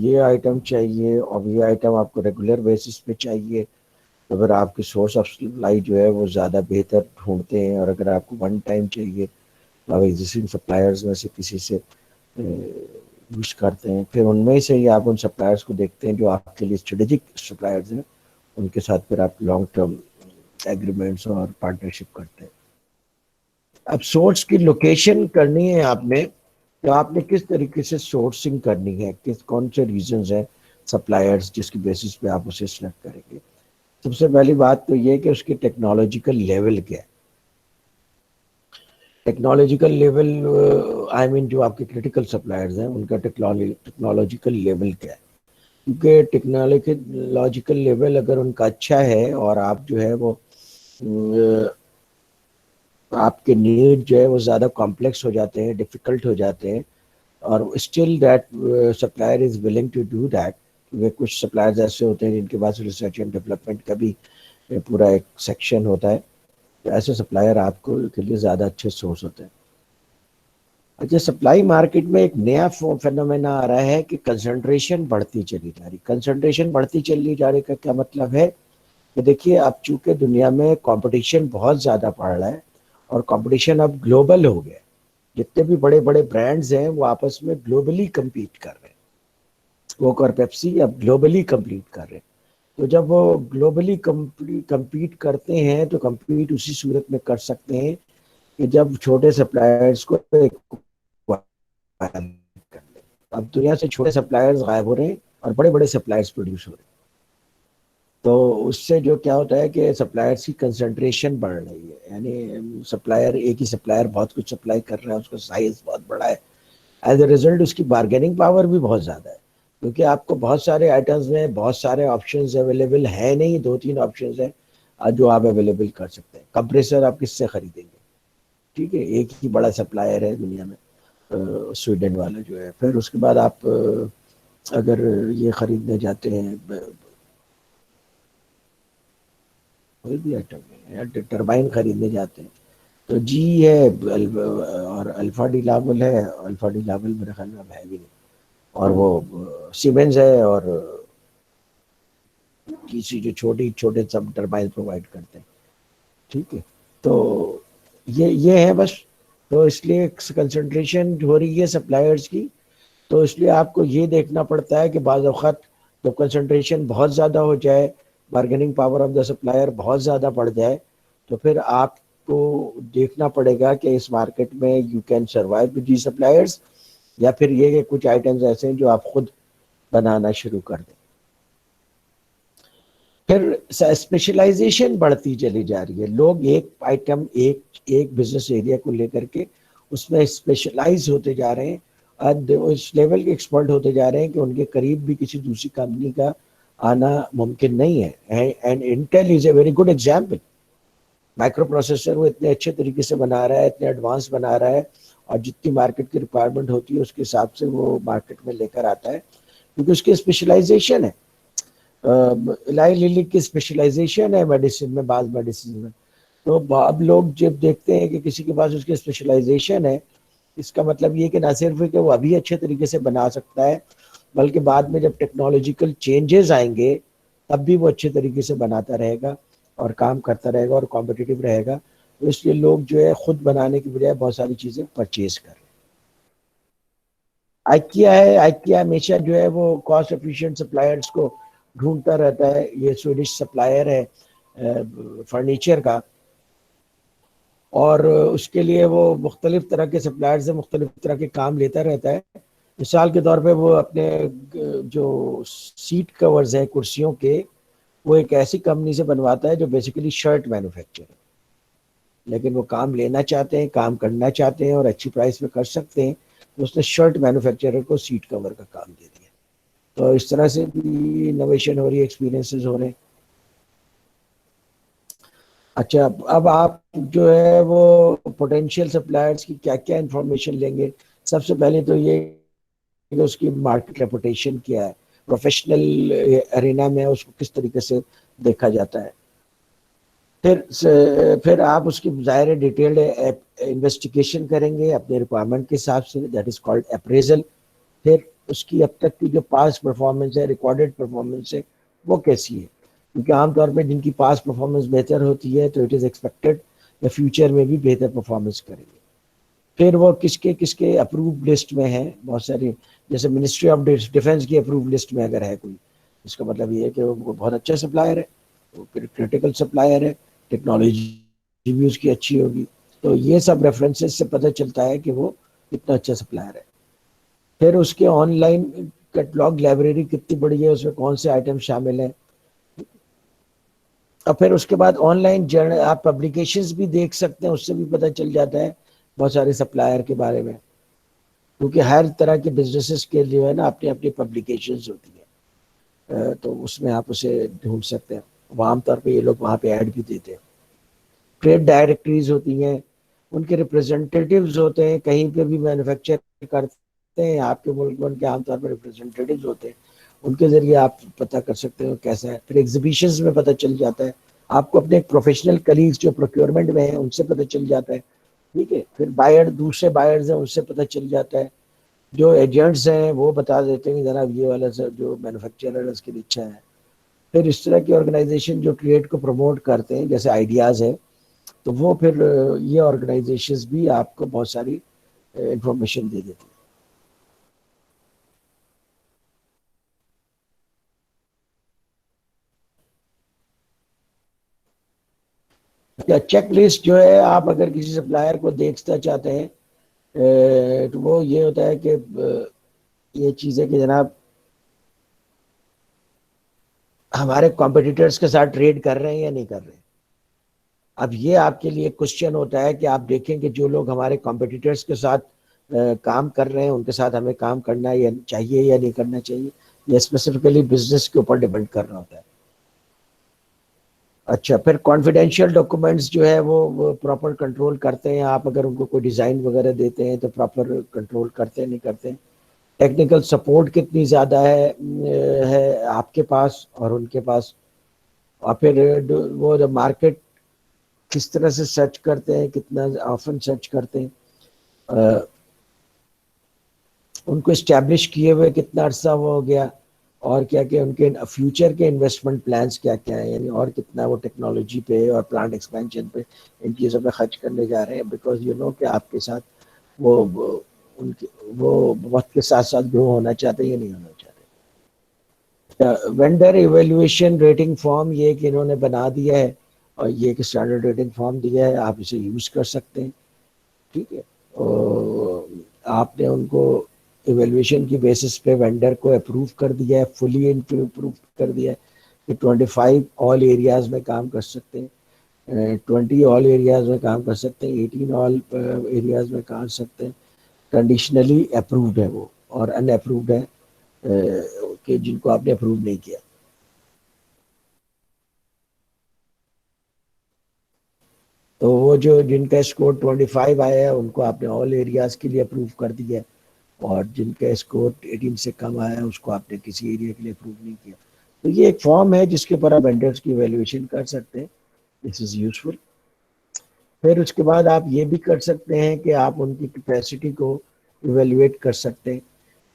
ये आइटम चाहिए और ये आइटम आपको रेगुलर बेसिस पे चाहिए। तो फिर आपकी सोर्स ऑफ सप्लाई जो है वो ज़्यादा बेहतर ढूंढते हैं, और अगर आपको वन टाइम चाहिए तो आप एग्जिस्टिंग सप्लायर्स में से किसी से यूज करते हैं। फिर उनमें से ही आप उन सप्लायर्स को देखते हैं जो आपके लिए स्ट्रेटेजिक सप्लायर्स हैं, उनके साथ फिर आप लॉन्ग टर्म एग्रीमेंट्स और पार्टनरशिप करते हैं। अब सोर्स की लोकेशन करनी है आपने, तो आपने किस तरीके से सोर्सिंग करनी है, किस कौन से रीजंस हैं सप्लायर्स जिसकी बेसिस पे आप उसे सिलेक्ट करेंगे। सबसे पहली बात तो ये है कि उसकी टेक्नोलॉजिकल लेवल क्या है। टेक्नोलॉजिकल लेवल आई मीन जो आपके क्रिटिकल सप्लायर्स हैं उनका टेक्नोलॉजिकल लेवल क्या है, क्योंकि टेक्नोलॉजिकल लेवल अगर उनका अच्छा है और आप जो है वो आपके नीड जो है वो ज़्यादा कॉम्प्लेक्स हो जाते हैं, डिफ़िकल्ट हो जाते हैं, और still that supplier is willing to do that. वे कुछ सप्लायर्स ऐसे होते हैं जिनके पास रिसर्च एंड डेवलपमेंट का भी पूरा एक सेक्शन होता है, तो ऐसे सप्लायर आपको के लिए ज़्यादा अच्छे सोर्स होते हैं। अच्छा, सप्लाई मार्केट में एक नया फेनोमेना आ रहा है कि कंसंट्रेशन बढ़ती चली जा रही। कंसंट्रेशन बढ़ती चली जा रही का क्या मतलब है कि देखिए, अब चूंकि दुनिया में कंपटीशन बहुत ज़्यादा बढ़ रहा है और कंपटीशन अब ग्लोबल हो गया है, जितने भी बड़े बड़े ब्रांड्स हैं वो आपस में ग्लोबली कम्पीट कर रहे हैं। कोक और पेप्सी अब ग्लोबली कम्पीट कर रहे हैं। तो जब वो ग्लोबली कम्पीट करते हैं तो कम्पीट उसी सूरत में कर सकते हैं कि जब छोटे सप्लायर्स को कर ले। अब दुनिया से छोटे सप्लायर्स गायब हो रहे हैं और बड़े बड़े सप्लायर्स प्रोड्यूस हो रहे हैं। तो उससे जो क्या होता है कि सप्लायर्स की कंसंट्रेशन बढ़ रही है, यानी सप्लायर एक ही सप्लायर बहुत कुछ सप्लाई कर रहा है, उसका साइज बहुत बड़ा है। एज ए रिजल्ट उसकी बार्गेनिंग पावर भी बहुत ज़्यादा है, क्योंकि आपको बहुत सारे आइटम्स में बहुत सारे ऑप्शंस अवेलेबल है नहीं, 2-3 ऑप्शंस हैं जो आप अवेलेबल कर सकते हैं। कंप्रेसर आप किससे खरीदेंगे, ठीक है, एक ही बड़ा सप्लायर है दुनिया में, स्वीडन वाला जो है। फिर उसके बाद आप अगर ये खरीदने जाते हैं कोई भी आइटम है या टरबाइन खरीदने जाते हैं तो जी है और अल्फा डी लावल है। अल्फा डी लावल मेरे ख्याल में अब है भी नहीं, और वो सीमेंस है, और किसी जो छोटे छोटे सब टरबाइन प्रोवाइड करते हैं, ठीक है। तो ये है बस। तो इसलिए कंसंट्रेशन हो रही है सप्लायर्स की, तो इसलिए आपको ये देखना पड़ता है कि बाज़ औक़ात जब कंसंट्रेशन बहुत ज़्यादा हो जाए, bargaining power of the supplier बहुत ज़्यादा बढ़ जाए, तो फिर आपको देखना पड़ेगा कि इस मार्केट में you can survive with the suppliers, या फिर ये कि कुछ आइटम्स ऐसे हैं जो आप खुद बनाना शुरू कर दें। फिर स्पेशलाइजेशन बढ़ती चली जा रही है। लोग एक आइटम एक बिजनेस एरिया को लेकर के उसमें स्पेशलाइज होते जा रहे हैं, उस लेवल के एक्सपर्ट होते जा रहे हैं कि उनके करीब भी किसी दूसरी कंपनी का आना मुमकिन नहीं है। And Intel is a very good example. Micro processor वो इतने अच्छे तरीके से बना रहा है, इतने एडवांस बना रहा है, और जितनी मार्केट की रिक्वायरमेंट होती है उसके हिसाब से वो मार्केट में लेकर आता है, क्योंकि उसकी स्पेशलाइजेशन है। इलाई लिली की स्पेशलाइजेशन है मेडिसिन में, बाद मेडिसिन में। तो अब लोग जब देखते हैं कि किसी के पास उसकी स्पेशलाइजेशन है, इसका मतलब ये कि ना सिर्फ कि वो अभी अच्छे तरीके से बना सकता है, बल्कि बाद में जब टेक्नोलॉजिकल चेंजेस आएंगे तब भी वो अच्छे तरीके से बनाता रहेगा और काम करता रहेगा और कॉम्पिटिटिव रहेगा। तो इसलिए लोग जो है खुद बनाने की बजाय बहुत सारी चीज़ें परचेज कर रहे हैं। आइकिया है, आइकिया हमेशा जो है वो कॉस्ट एफिशिएंट सप्लायर्स को ढूंढता रहता है। ये स्वीडिश सप्लायर है फर्नीचर का, और उसके लिए वो मुख्तलिफ तरह के सप्लायर से मुख्तलिफ तरह के काम लेता रहता है। मिसाल के तौर पे वो अपने जो सीट कवर्स हैं कुर्सियों के, वो एक ऐसी कंपनी से बनवाता है जो बेसिकली शर्ट मैन्युफैक्चर है, लेकिन वो काम लेना चाहते हैं, काम करना चाहते हैं और अच्छी प्राइस पे कर सकते हैं, तो उसने शर्ट मैन्युफैक्चरर को सीट कवर का काम दे दिया। तो इस तरह से भी इनोवेशन हो रही है, एक्सपीरियंसेस हो रहे हैं। अच्छा, अब आप जो है वो पोटेंशियल सप्लायर्स की क्या क्या इंफॉर्मेशन लेंगे? सबसे पहले तो ये कि उसकी मार्केट रेपुटेशन क्या है, प्रोफेशनल अरेना में उसको किस तरीके से देखा जाता है। फिर आप उसकी ज़ाहिर डिटेल्ड इन्वेस्टिगेशन करेंगे अपने रिक्वायरमेंट के हिसाब से, दैट इज कॉल्ड अप्रेजल। फिर उसकी अब तक की जो पास परफॉर्मेंस है, रिकॉर्डेड परफॉर्मेंस है, वो कैसी है, क्योंकि आमतौर पर जिनकी पास परफॉर्मेंस बेहतर होती है तो इट इज़ एक्सपेक्टेड या फ्यूचर में भी बेहतर परफॉर्मेंस करेंगे। फिर वो किसके किसके अप्रूव लिस्ट में है, बहुत सारी, जैसे मिनिस्ट्री ऑफ डिफेंस की अप्रूव लिस्ट में अगर है कोई, इसका मतलब ये है कि वो बहुत अच्छा सप्लायर है, वो क्रिटिकल सप्लायर है, टेक्नोलॉजी भी उसकी अच्छी होगी। तो ये सब रेफरेंसेस से पता चलता है कि वो कितना अच्छा सप्लायर है। फिर उसके ऑनलाइन कैटलॉग लाइब्रेरी कितनी बड़ी है, उसमें कौन से आइटम शामिल हैं। और फिर उसके बाद ऑनलाइन जर्नल, आप पब्लिकेशंस भी देख सकते हैं, उससे भी पता चल जाता है बहुत सारे सप्लायर के बारे में, क्योंकि हर तरह के बिजनेसेस के जो है ना अपनी अपनी पब्लिकेशंस होती है, तो उसमें आप उसे ढूंढ सकते हैं। वो आमतौर पे ये लोग वहाँ पे ऐड भी देते हैं। ट्रेड डायरेक्टरीज होती हैं, उनके रिप्रेजेंटेटिव्स होते हैं, कहीं पे भी मैन्युफैक्चर करते हैं आपके मुल्क में, उनके आमतौर पर रिप्रेजेंटेटिव्स होते हैं, उनके जरिए आप पता कर सकते हो कैसा है। फिर एग्जीबिशंस में पता चल जाता है आपको, अपने प्रोफेशनल कलीग्स जो प्रोक्योरमेंट में है उनसे पता चल जाता है, ठीक है। फिर बायर, दूसरे बायर्स हैं, उनसे पता चल जाता है। जो एजेंट्स हैं वो बता देते हैं कि जनाब ये वाला सर जो मैन्युफैक्चरर है उसकी इच्छा है। फिर इस तरह की ऑर्गेनाइजेशन जो ट्रेड को प्रमोट करते हैं, जैसे आइडियाज़ है, तो वो फिर ये ऑर्गेनाइजेशंस भी आपको बहुत सारी इंफॉर्मेशन दे देती है। चेक लिस्ट जो है, आप अगर किसी सप्लायर को देखना चाहते हैं तो वो ये होता है कि ये चीज़ है कि जनाब हमारे कॉम्पिटिटर्स के साथ ट्रेड कर रहे हैं या नहीं कर रहे हैं। अब ये आपके लिए क्वेश्चन होता है कि आप देखें कि जो लोग हमारे कॉम्पिटिटर्स के साथ काम कर रहे हैं उनके साथ हमें काम करना या चाहिए या नहीं करना चाहिए, ये स्पेसिफिकली बिजनेस के ऊपर डिपेंड कर रहा होता है। अच्छा, फिर कॉन्फिडेंशियल डॉक्यूमेंट्स जो है वो प्रॉपर कंट्रोल करते हैं आप, अगर उनको कोई डिज़ाइन वगैरह देते हैं तो प्रॉपर कंट्रोल करते हैं नहीं करते हैं। टेक्निकल सपोर्ट कितनी ज़्यादा है आपके पास और उनके पास। और फिर वो जो मार्केट किस तरह से सर्च करते हैं, कितना ऑफन सर्च करते हैं, उनको इस्टेब्लिश किए हुए कितना अरसा वो हो गया, और क्या क्या उनके फ्यूचर के इन्वेस्टमेंट प्लान्स क्या क्या है, यानी और कितना वो टेक्नोलॉजी पे और प्लांट एक्सपेंशन पे इन चीज़ों पे खर्च करने जा रहे हैं। बिकॉज यू नो कि आपके साथ उनके वो वक्त के साथ साथ ग्रो होना चाहते हैं या नहीं होना चाहते। वेंडर इवेल्युएशन रेटिंग फॉर्म ये कि इन्होंने बना दिया है, और ये एक स्टैंडर्ड रेटिंग फॉर्म दिया है, आप इसे यूज़ कर सकते हैं, ठीक है। और आपने उनको इवेल्युएशन की बेसिस पे वेंडर को अप्रूव कर दिया है, फुली अप्रूव कर दिया है कि 25 ऑल एरियाज में काम कर सकते हैं, 20 ऑल एरियाज में काम कर सकते हैं, 18 ऑल एरियाज में काम कर सकते हैं। कंडीशनली अप्रूव्ड है वो, और अनअप्रूव्ड है कि जिनको आपने अप्रूव नहीं किया। तो वो जो जिनका स्कोर 25 आया है उनको आपने ऑल एरियाज के लिए अप्रूव कर दिया है, और जिनका स्कोर 18 से कम आया है उसको आपने किसी एरिया के लिए अप्रूव नहीं किया। तो ये एक फॉर्म है जिसके ऊपर आप वेंडर्स की वैल्यूएशन कर सकते हैं, दिस इज यूजफुल। फिर उसके बाद आप ये भी कर सकते हैं कि आप उनकी कैपेसिटी को इवेल्युएट कर सकते हैं,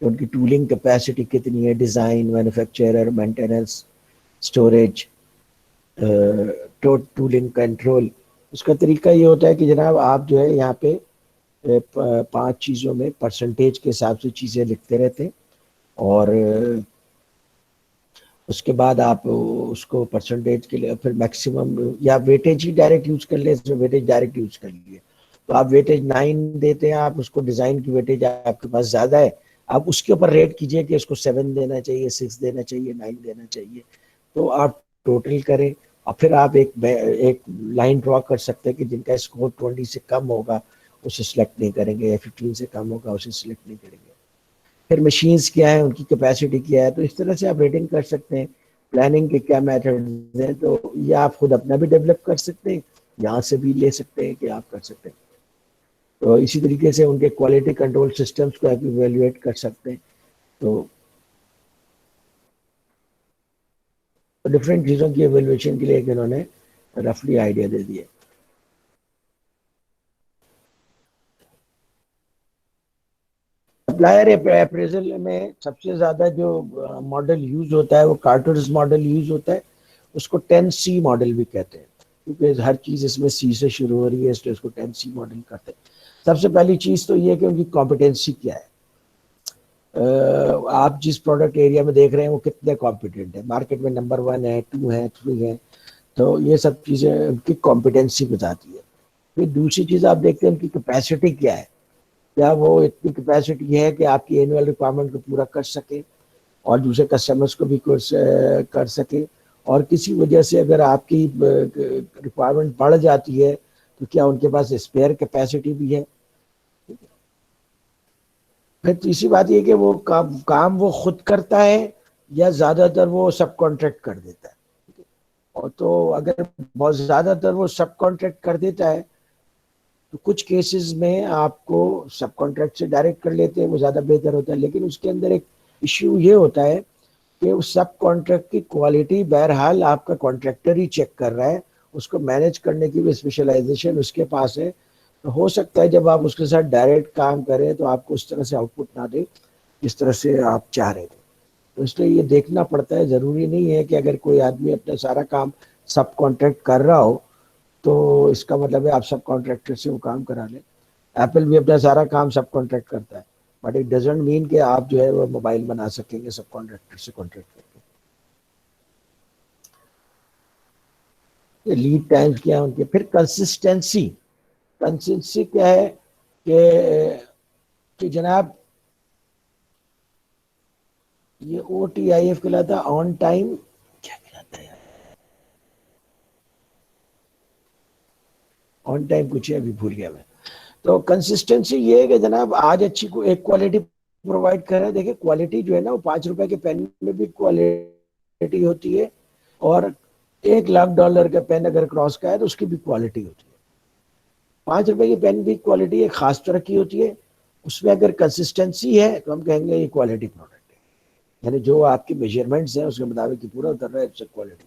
उनकी टूलिंग कैपेसिटी कितनी है, design, manufacturer, maintenance, storage, tooling control. उसका तरीका ये होता है कि जनाब आप जो है यहाँ पे 5 चीज़ों में परसेंटेज के हिसाब से चीज़ें लिखते रहते हैं, और उसके बाद आप उसको परसेंटेज के लिए फिर मैक्सिमम या वेटेज ही डायरेक्ट यूज कर ले, इसमें वेटेज डायरेक्ट यूज कर लिए तो आप वेटेज 9 देते हैं, आप उसको डिज़ाइन की वेटेज आपके पास ज़्यादा है, आप उसके ऊपर रेट कीजिए कि इसको 7 देना चाहिए, 6 देना चाहिए, 9 देना चाहिए। तो आप टोटल करें, और फिर आप एक लाइन ड्रॉ कर सकते हैं कि जिनका स्कोर 20 से कम होगा उसे सिलेक्ट नहीं करेंगे, या 15 से कम होगा उसे सिलेक्ट नहीं करेंगे। फिर मशीन्स क्या है, उनकी कैपेसिटी क्या है, तो इस तरह से आप रेटिंग कर सकते हैं। प्लानिंग के क्या मेथड्स हैं, तो ये आप खुद अपना भी डेवलप कर सकते हैं, यहाँ से भी ले सकते हैं कि आप कर सकते हैं। तो इसी तरीके से उनके क्वालिटी कंट्रोल सिस्टम्स को आप इवेल्युएट कर सकते हैं। तो डिफरेंट चीज़ों की इवेल्युएशन के लिए एक इन्होंने रफली आइडिया दे दिया। सप्लायर अप्रेजल में सबसे ज़्यादा जो मॉडल यूज होता है वो कार्टर्स मॉडल यूज होता है, उसको 10C मॉडल भी कहते हैं, क्योंकि हर चीज़ इसमें C से शुरू हो रही है, इसलिए इसको 10C मॉडल कहते हैं। सबसे पहली चीज़ तो ये कि उनकी कॉम्पिटेंसी क्या है, आप जिस प्रोडक्ट एरिया में देख रहे हैं वो कितने कॉम्पिटेंट है, मार्केट में नंबर 1 है, 2 है, 3 है, तो ये सब चीज़ें उनकी कॉम्पिटेंसी बताती है। फिर दूसरी चीज़ आप देखते हैं उनकी कैपेसिटी क्या है, क्या वो इतनी कैपेसिटी है कि आपकी एनुअल रिक्वायरमेंट को पूरा कर सके और दूसरे कस्टमर्स को भी कुछ कर सके, और किसी वजह से अगर आपकी रिक्वायरमेंट बढ़ जाती है तो क्या उनके पास स्पेयर कैपेसिटी भी है। फिर तीसरी बात ये कि वो काम वो खुद करता है या ज़्यादातर वो सब कॉन्ट्रैक्ट कर देता है। और तो अगर बहुत ज़्यादातर वो सब कॉन्ट्रैक्ट कर देता है तो कुछ केसेस में आपको सब कॉन्ट्रैक्ट से डायरेक्ट कर लेते हैं, वो ज़्यादा बेहतर होता है। लेकिन उसके अंदर एक इश्यू ये होता है कि उस सब कॉन्ट्रैक्ट की क्वालिटी बहरहाल आपका कॉन्ट्रैक्टर ही चेक कर रहा है, उसको मैनेज करने की भी स्पेशलाइजेशन उसके पास है। तो हो सकता है जब आप उसके साथ डायरेक्ट काम करें तो आपको उस तरह से आउटपुट ना दे जिस तरह से आप चाह रहे थे। तो इसलिए ये देखना पड़ता है, ज़रूरी नहीं है कि अगर कोई आदमी अपना सारा काम सब कॉन्ट्रैक्ट कर रहा हो तो इसका मतलब है आप सब कॉन्ट्रैक्टर से वो काम करा लें। एप्पल भी अपना सारा काम सब कॉन्ट्रैक्ट करता है, बट इट डजंट मीन कि आप जो है वो मोबाइल बना सकेंगे सब कॉन्ट्रैक्टर से कॉन्ट्रैक्ट करके। लीड टाइम्स क्या है उनके। फिर कंसिस्टेंसी, कंसिस्टेंसी क्या है कि जनाब ये OTIF कहलाता, ऑन टाइम, क्या कहलाता है, ऑन टाइम कुछ है, अभी भूल गया मैं। तो कंसिस्टेंसी ये है कि जनाब आज अच्छी को एक क्वालिटी प्रोवाइड कर रहे हैं। देखिए क्वालिटी जो है ना वो $5 के पेन में भी क्वालिटी होती है, और $1,00,000 का पेन अगर क्रॉस का है तो उसकी भी क्वालिटी होती है। $5 की पेन भी क्वालिटी एक खास तरह की होती है, उसमें अगर कंसिस्टेंसी है तो हम कहेंगे ये क्वालिटी प्रोडक्ट है, यानी जो आपकी मेजरमेंट्स हैं उसके मुताबिक पूरा उतर रहा है, इट्स क्वालिटी।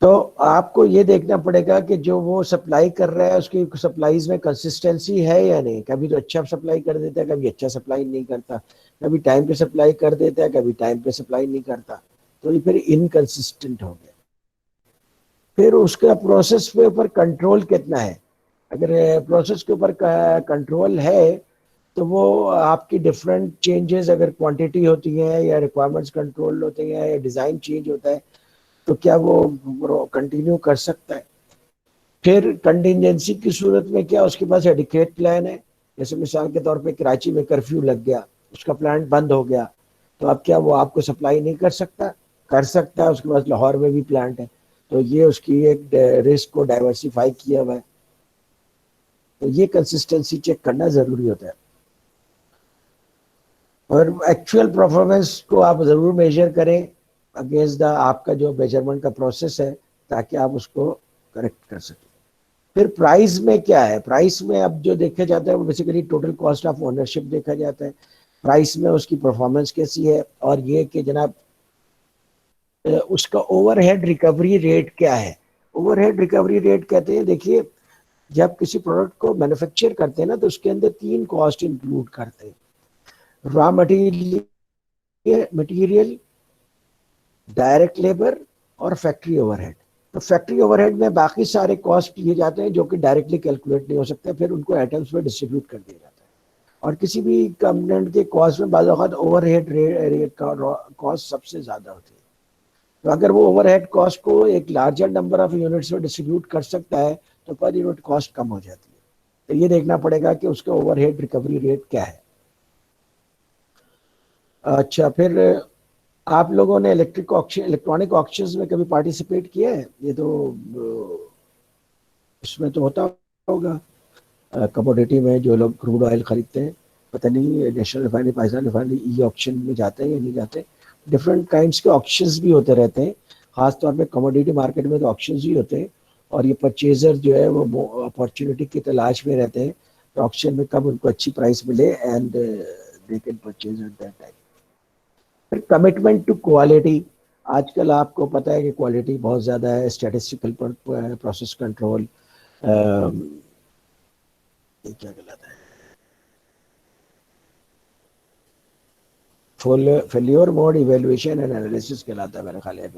तो आपको ये देखना पड़ेगा कि जो वो सप्लाई कर रहा है उसकी सप्लाईज में कंसिस्टेंसी है या नहीं। कभी तो अच्छा सप्लाई कर देता है, कभी अच्छा सप्लाई नहीं करता, कभी टाइम पे सप्लाई कर देता है, कभी टाइम पे सप्लाई नहीं करता, तो ये फिर इनकंसिस्टेंट हो गया। फिर उसका प्रोसेस के ऊपर कंट्रोल कितना है, अगर प्रोसेस के ऊपर कंट्रोल है तो वो आपकी डिफरेंट चेंजेस, अगर क्वांटिटी होती है या रिक्वायरमेंट्स कंट्रोल होते हैं या डिज़ाइन चेंज होता है, तो क्या वो कंटिन्यू कर सकता है। फिर कंटिजेंसी की सूरत में क्या उसके पास एडिक्वेट प्लान है, जैसे मिसाल के तौर पे कराची में कर्फ्यू लग गया, उसका प्लांट बंद हो गया, तो अब क्या वो आपको सप्लाई नहीं कर सकता, कर सकता है, उसके पास लाहौर में भी प्लांट है, तो ये उसकी एक रिस्क को डाइवर्सिफाई किया हुआ है। तो ये कंसिस्टेंसी चेक करना ज़रूरी होता है, और एक्चुअल परफॉर्मेंस को आप ज़रूर मेजर करें अगेंस्ट द आपका जो मेजरमेंट का प्रोसेस है, ताकि आप उसको करेक्ट कर सकें। फिर प्राइस में क्या है, प्राइस में अब जो देखा जाता है वो basically total cost of ownership देखा जाता है, प्राइस में उसकी परफॉर्मेंस कैसी है, और ये कि जनाब उसका ओवरहेड रिकवरी रेट क्या है। ओवरहेड रिकवरी रेट कहते हैं, देखिए जब किसी प्रोडक्ट को मैन्युफैक्चर करते हैं ना तो उसके अंदर 3 कॉस्ट इंक्लूड करते हैं, रॉ मटेरियल, डायरेक्ट लेबर और फैक्ट्री ओवरहेड। तो फैक्ट्री ओवरहेड में बाकी सारे कॉस्ट दिए जाते हैं जो कि डायरेक्टली कैलकुलेट नहीं हो सकते, फिर उनको आइटम्स में डिस्ट्रीब्यूट कर दिया जाता है। और किसी भी कंपोनेंट के कॉस्ट में बाज़ औक़ात ओवरहेड रेट का कॉस्ट सबसे ज़्यादा होती है। तो अगर वो ओवरहेड कॉस्ट को एक लार्जर नंबर ऑफ यूनिट्स में डिस्ट्रीब्यूट कर सकता है तो पर यूनिट कॉस्ट कम हो जाती है। तो ये देखना पड़ेगा कि उसका ओवरहेड रिकवरी रेट क्या है। अच्छा, फिर आप लोगों ने इलेक्ट्रॉनिक ऑक्शंस में कभी पार्टिसिपेट किया है? ये तो इसमें तो होता होगा कमोडिटी में जो लोग क्रूड ऑयल खरीदते हैं पता नहीं national refinery, Pakistan refinery e auction में जाते हैं या नहीं जाते। डिफरेंट काइंड्स के ऑक्शंस भी होते रहते हैं, खासतौर पे कमोडिटी मार्केट में तो ऑक्शंस ही होते हैं, और ये परचेजर जो है वो अपॉर्चुनिटी की तलाश में रहते हैं, तो ऑक्शन में कब उनको अच्छी प्राइस मिले and they can purchase at that time. फिर कमिटमेंट टू क्वालिटी, आजकल आपको पता है कि क्वालिटी बहुत ज़्यादा है, स्टैटिस्टिकल प्रोसेस कंट्रोल, ये क्या कहलाता है, failure mode evaluation and analysis कहलाता है मेरे ख्याल है।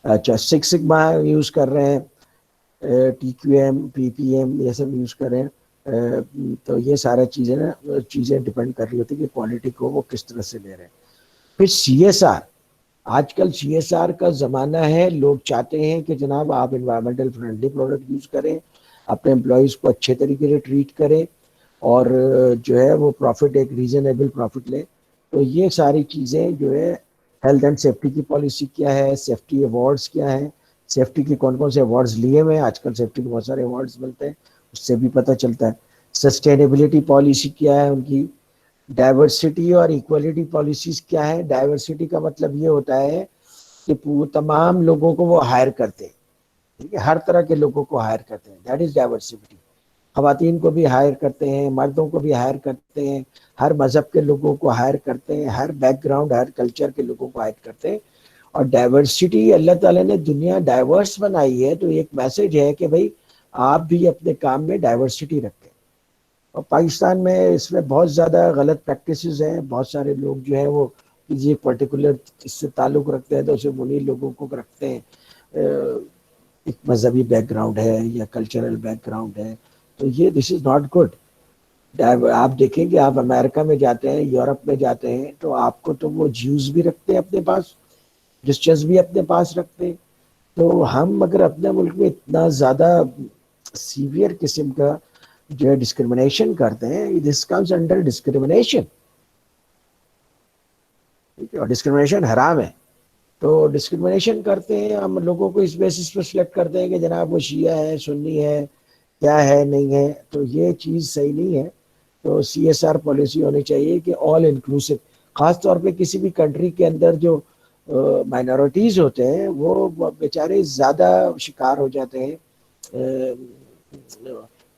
अच्छा, सिक्स सिग्मा यूज़ कर रहे हैं, TQM, PPM ये सब यूज़ कर रहे हैं, तो ये सारा चीज़ें डिपेंड कर रही होती है कि क्वालिटी को वो किस तरह से ले रहे हैं। फिर CSR, आजकल CSR का ज़माना है, लोग चाहते हैं कि जनाब आप इन्वायरमेंटल फ्रेंडली प्रोडक्ट यूज़ करें, अपने एम्प्लॉयज़ को अच्छे तरीके से ट्रीट करें, और जो है वो प्रॉफिट एक रीजनेबल प्रॉफिट ले। तो ये सारी चीज़ें जो है, हेल्थ एंड सेफ्टी की पॉलिसी क्या है, सेफ्टी अवार्ड्स क्या है, सेफ्टी के कौन कौन से अवार्ड्स लिए हुए हैं, आजकल सेफ्टी के बहुत सारे अवार्ड्स मिलते हैं, उससे भी पता चलता है। सस्टेनेबिलिटी पॉलिसी क्या है उनकी, डाइवर्सिटी और इक्वलिटी पॉलिसीज क्या है। डाइवर्सिटी का मतलब ये होता है कि तमाम लोगों को वो हायर करते हैं, ठीक है, हर तरह के लोगों को हायर करते हैं, दैट इज डाइवर्सिटी। खवातीन को भी हायर करते हैं, मर्दों को भी हायर करते हैं, हर मजहब के लोगों को हायर करते हैं, हर बैकग्राउंड हर कल्चर के लोगों को हायर करते हैं। और डाइवर्सिटी, अल्लाह ताला ने दुनिया डाइवर्स बनाई है, तो एक मैसेज है कि भाई आप भी अपने काम में डाइवर्सिटी रखें। और पाकिस्तान में इसमें बहुत ज़्यादा गलत प्रैक्टिसेस हैं, बहुत सारे लोग जो है वो किसी एक पर्टिकुलर इससे ताल्लुक़ रखते हैं तो उसे उन्हीं लोगों को रखते हैं, एक मजहबी बैकग्राउंड है या कल्चरल बैकग्राउंड है, तो ये दिस इज़ नॉट गुड। आप देखेंगे, आप अमेरिका में जाते हैं, यूरोप में जाते हैं, तो आपको तो वो ज्यूज भी रखते हैं अपने पास, क्रिश्चियंस भी अपने पास रखते हैं। तो हम अगर अपने मुल्क में इतना ज़्यादा सीवियर किस्म का जो है डिस्क्रिमिनेशन करते हैं, दिस कम्स अंडर डिस्क्रिमिनेशन, ठीक है, और डिस्क्रिमिनेशन हराम है। तो डिस्क्रिमिनेशन करते हैं हम लोगों को, इस बेसिस पर सिलेक्ट करते हैं कि जनाब वो शिया है, सुन्नी है, क्या है नहीं है, तो ये चीज़ सही नहीं है। तो CSR पॉलिसी होनी चाहिए कि ऑल इंक्लूसिव, ख़ास तौर पे किसी भी कंट्री के अंदर जो माइनॉरिटीज़ होते हैं वो बेचारे ज़्यादा शिकार हो जाते हैं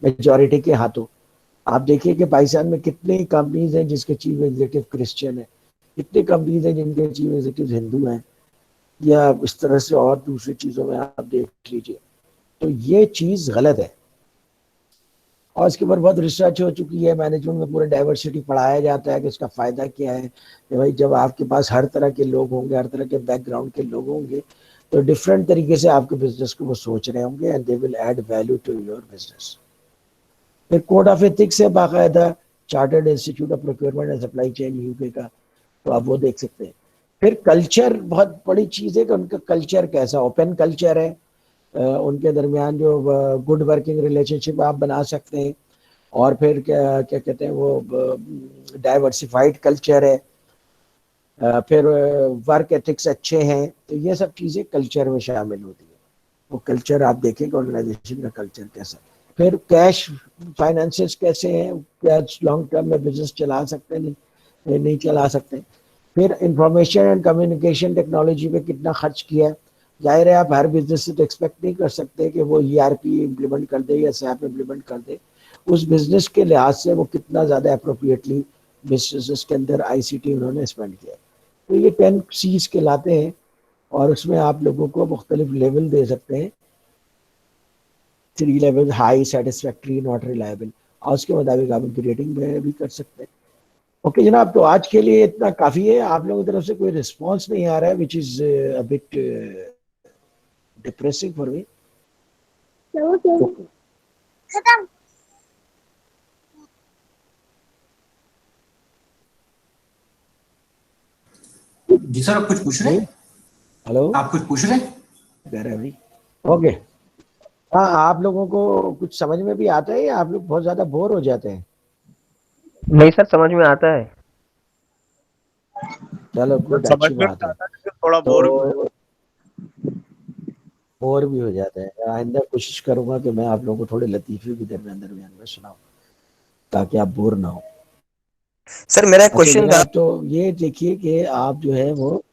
मेजॉरिटी के हाथों। आप देखिए कि पाकिस्तान में कितनी कंपनीज हैं जिसके चीफ एग्जीक्यूटिव क्रिश्चियन है, कितनी कंपनीज हैं जिनके चीफ एग्जीक्यूटिव हिंदू हैं, या इस तरह से और दूसरी चीज़ों में आप देख लीजिए। तो ये चीज़ गलत है, और इसके ऊपर बहुत रिसर्च हो चुकी है, मैनेजमेंट में पूरा डाइवर्सिटी पढ़ाया जाता है कि इसका फ़ायदा क्या है, कि भाई जब आपके पास हर तरह के लोग होंगे, हर तरह के बैकग्राउंड के लोग होंगे, तो डिफरेंट तरीके से आपके बिजनेस को वो सोच रहे होंगे and they will add value to your business. फिर कोड ऑफ एथिक्स है बाकायदा, chartered institute of procurement and supply chain UK का, तो आप वो देख सकते हैं। फिर कल्चर बहुत बड़ी चीज़ है कि उनका कल्चर कैसा, ओपन कल्चर है, उनके दरमियान जो गुड वर्किंग रिलेशनशिप आप बना सकते हैं, और फिर क्या क्या कहते हैं वो डाइवर्सिफाइड कल्चर है, फिर वर्क एथिक्स अच्छे हैं, तो ये सब चीज़ें कल्चर में शामिल होती है। वो कल्चर आप देखेंगे ऑर्गेनाइजेशन का कल्चर कैसा। फिर कैश फाइनेंसेस कैसे हैं, क्या लॉन्ग टर्म में बिजनेस चला सकते हैं, नहीं चला सकते। फिर इंफॉर्मेशन एंड कम्युनिकेशन टेक्नोलॉजी पे कितना खर्च किया है। जाहिर है आप हर बिजनेस से तो एक्सपेक्ट नहीं कर सकते कि वो ERP इम्प्लीमेंट कर दे या SAP इम्प्लीमेंट कर दे, उस बिजनेस के लिहाज से वो कितना ज़्यादा अप्रोप्रिएटली बिजनेस के अंदर ICT उन्होंने स्पेंड किया। तो ये 10 C's कहलाते हैं, और उसमें आप लोगों को मुख्तलिफ लेवल दे सकते हैं, 3 level, high, satisfactory, not reliable, और उसके मुताबिक आप उनकी रेटिंग भी कर सकते हैं। ओके जनाब, तो आज के लिए इतना काफ़ी है। आप लोगों की तरफ से कोई रिस्पॉन्स नहीं आ रहा है, which is a bit depressing for me. खत्म। जी सर, आप कुछ पूछ रहे हैं? हेलो, आप कुछ पूछ रहे हैं? भाई ओके, हाँ, आप लोगों को कुछ समझ में भी आता है या आप लोग बहुत ज़्यादा बोर हो जाते हैं? नहीं सर, समझ में आता है। चलो गुड, समझ अच्छी में बात है। आता है, थोड़ा बोर तो बोर भी हो जाते हैं। आइंदा कोशिश करूंगा कि मैं आप लोगों को थोड़े लतीफ़े भी दरमियान दरमियान में सुनाऊं, ताकि आप बोर ना हो। सर मेरा एक अच्छा क्वेश्चन मेरा था। तो ये देखिए कि आप जो है वो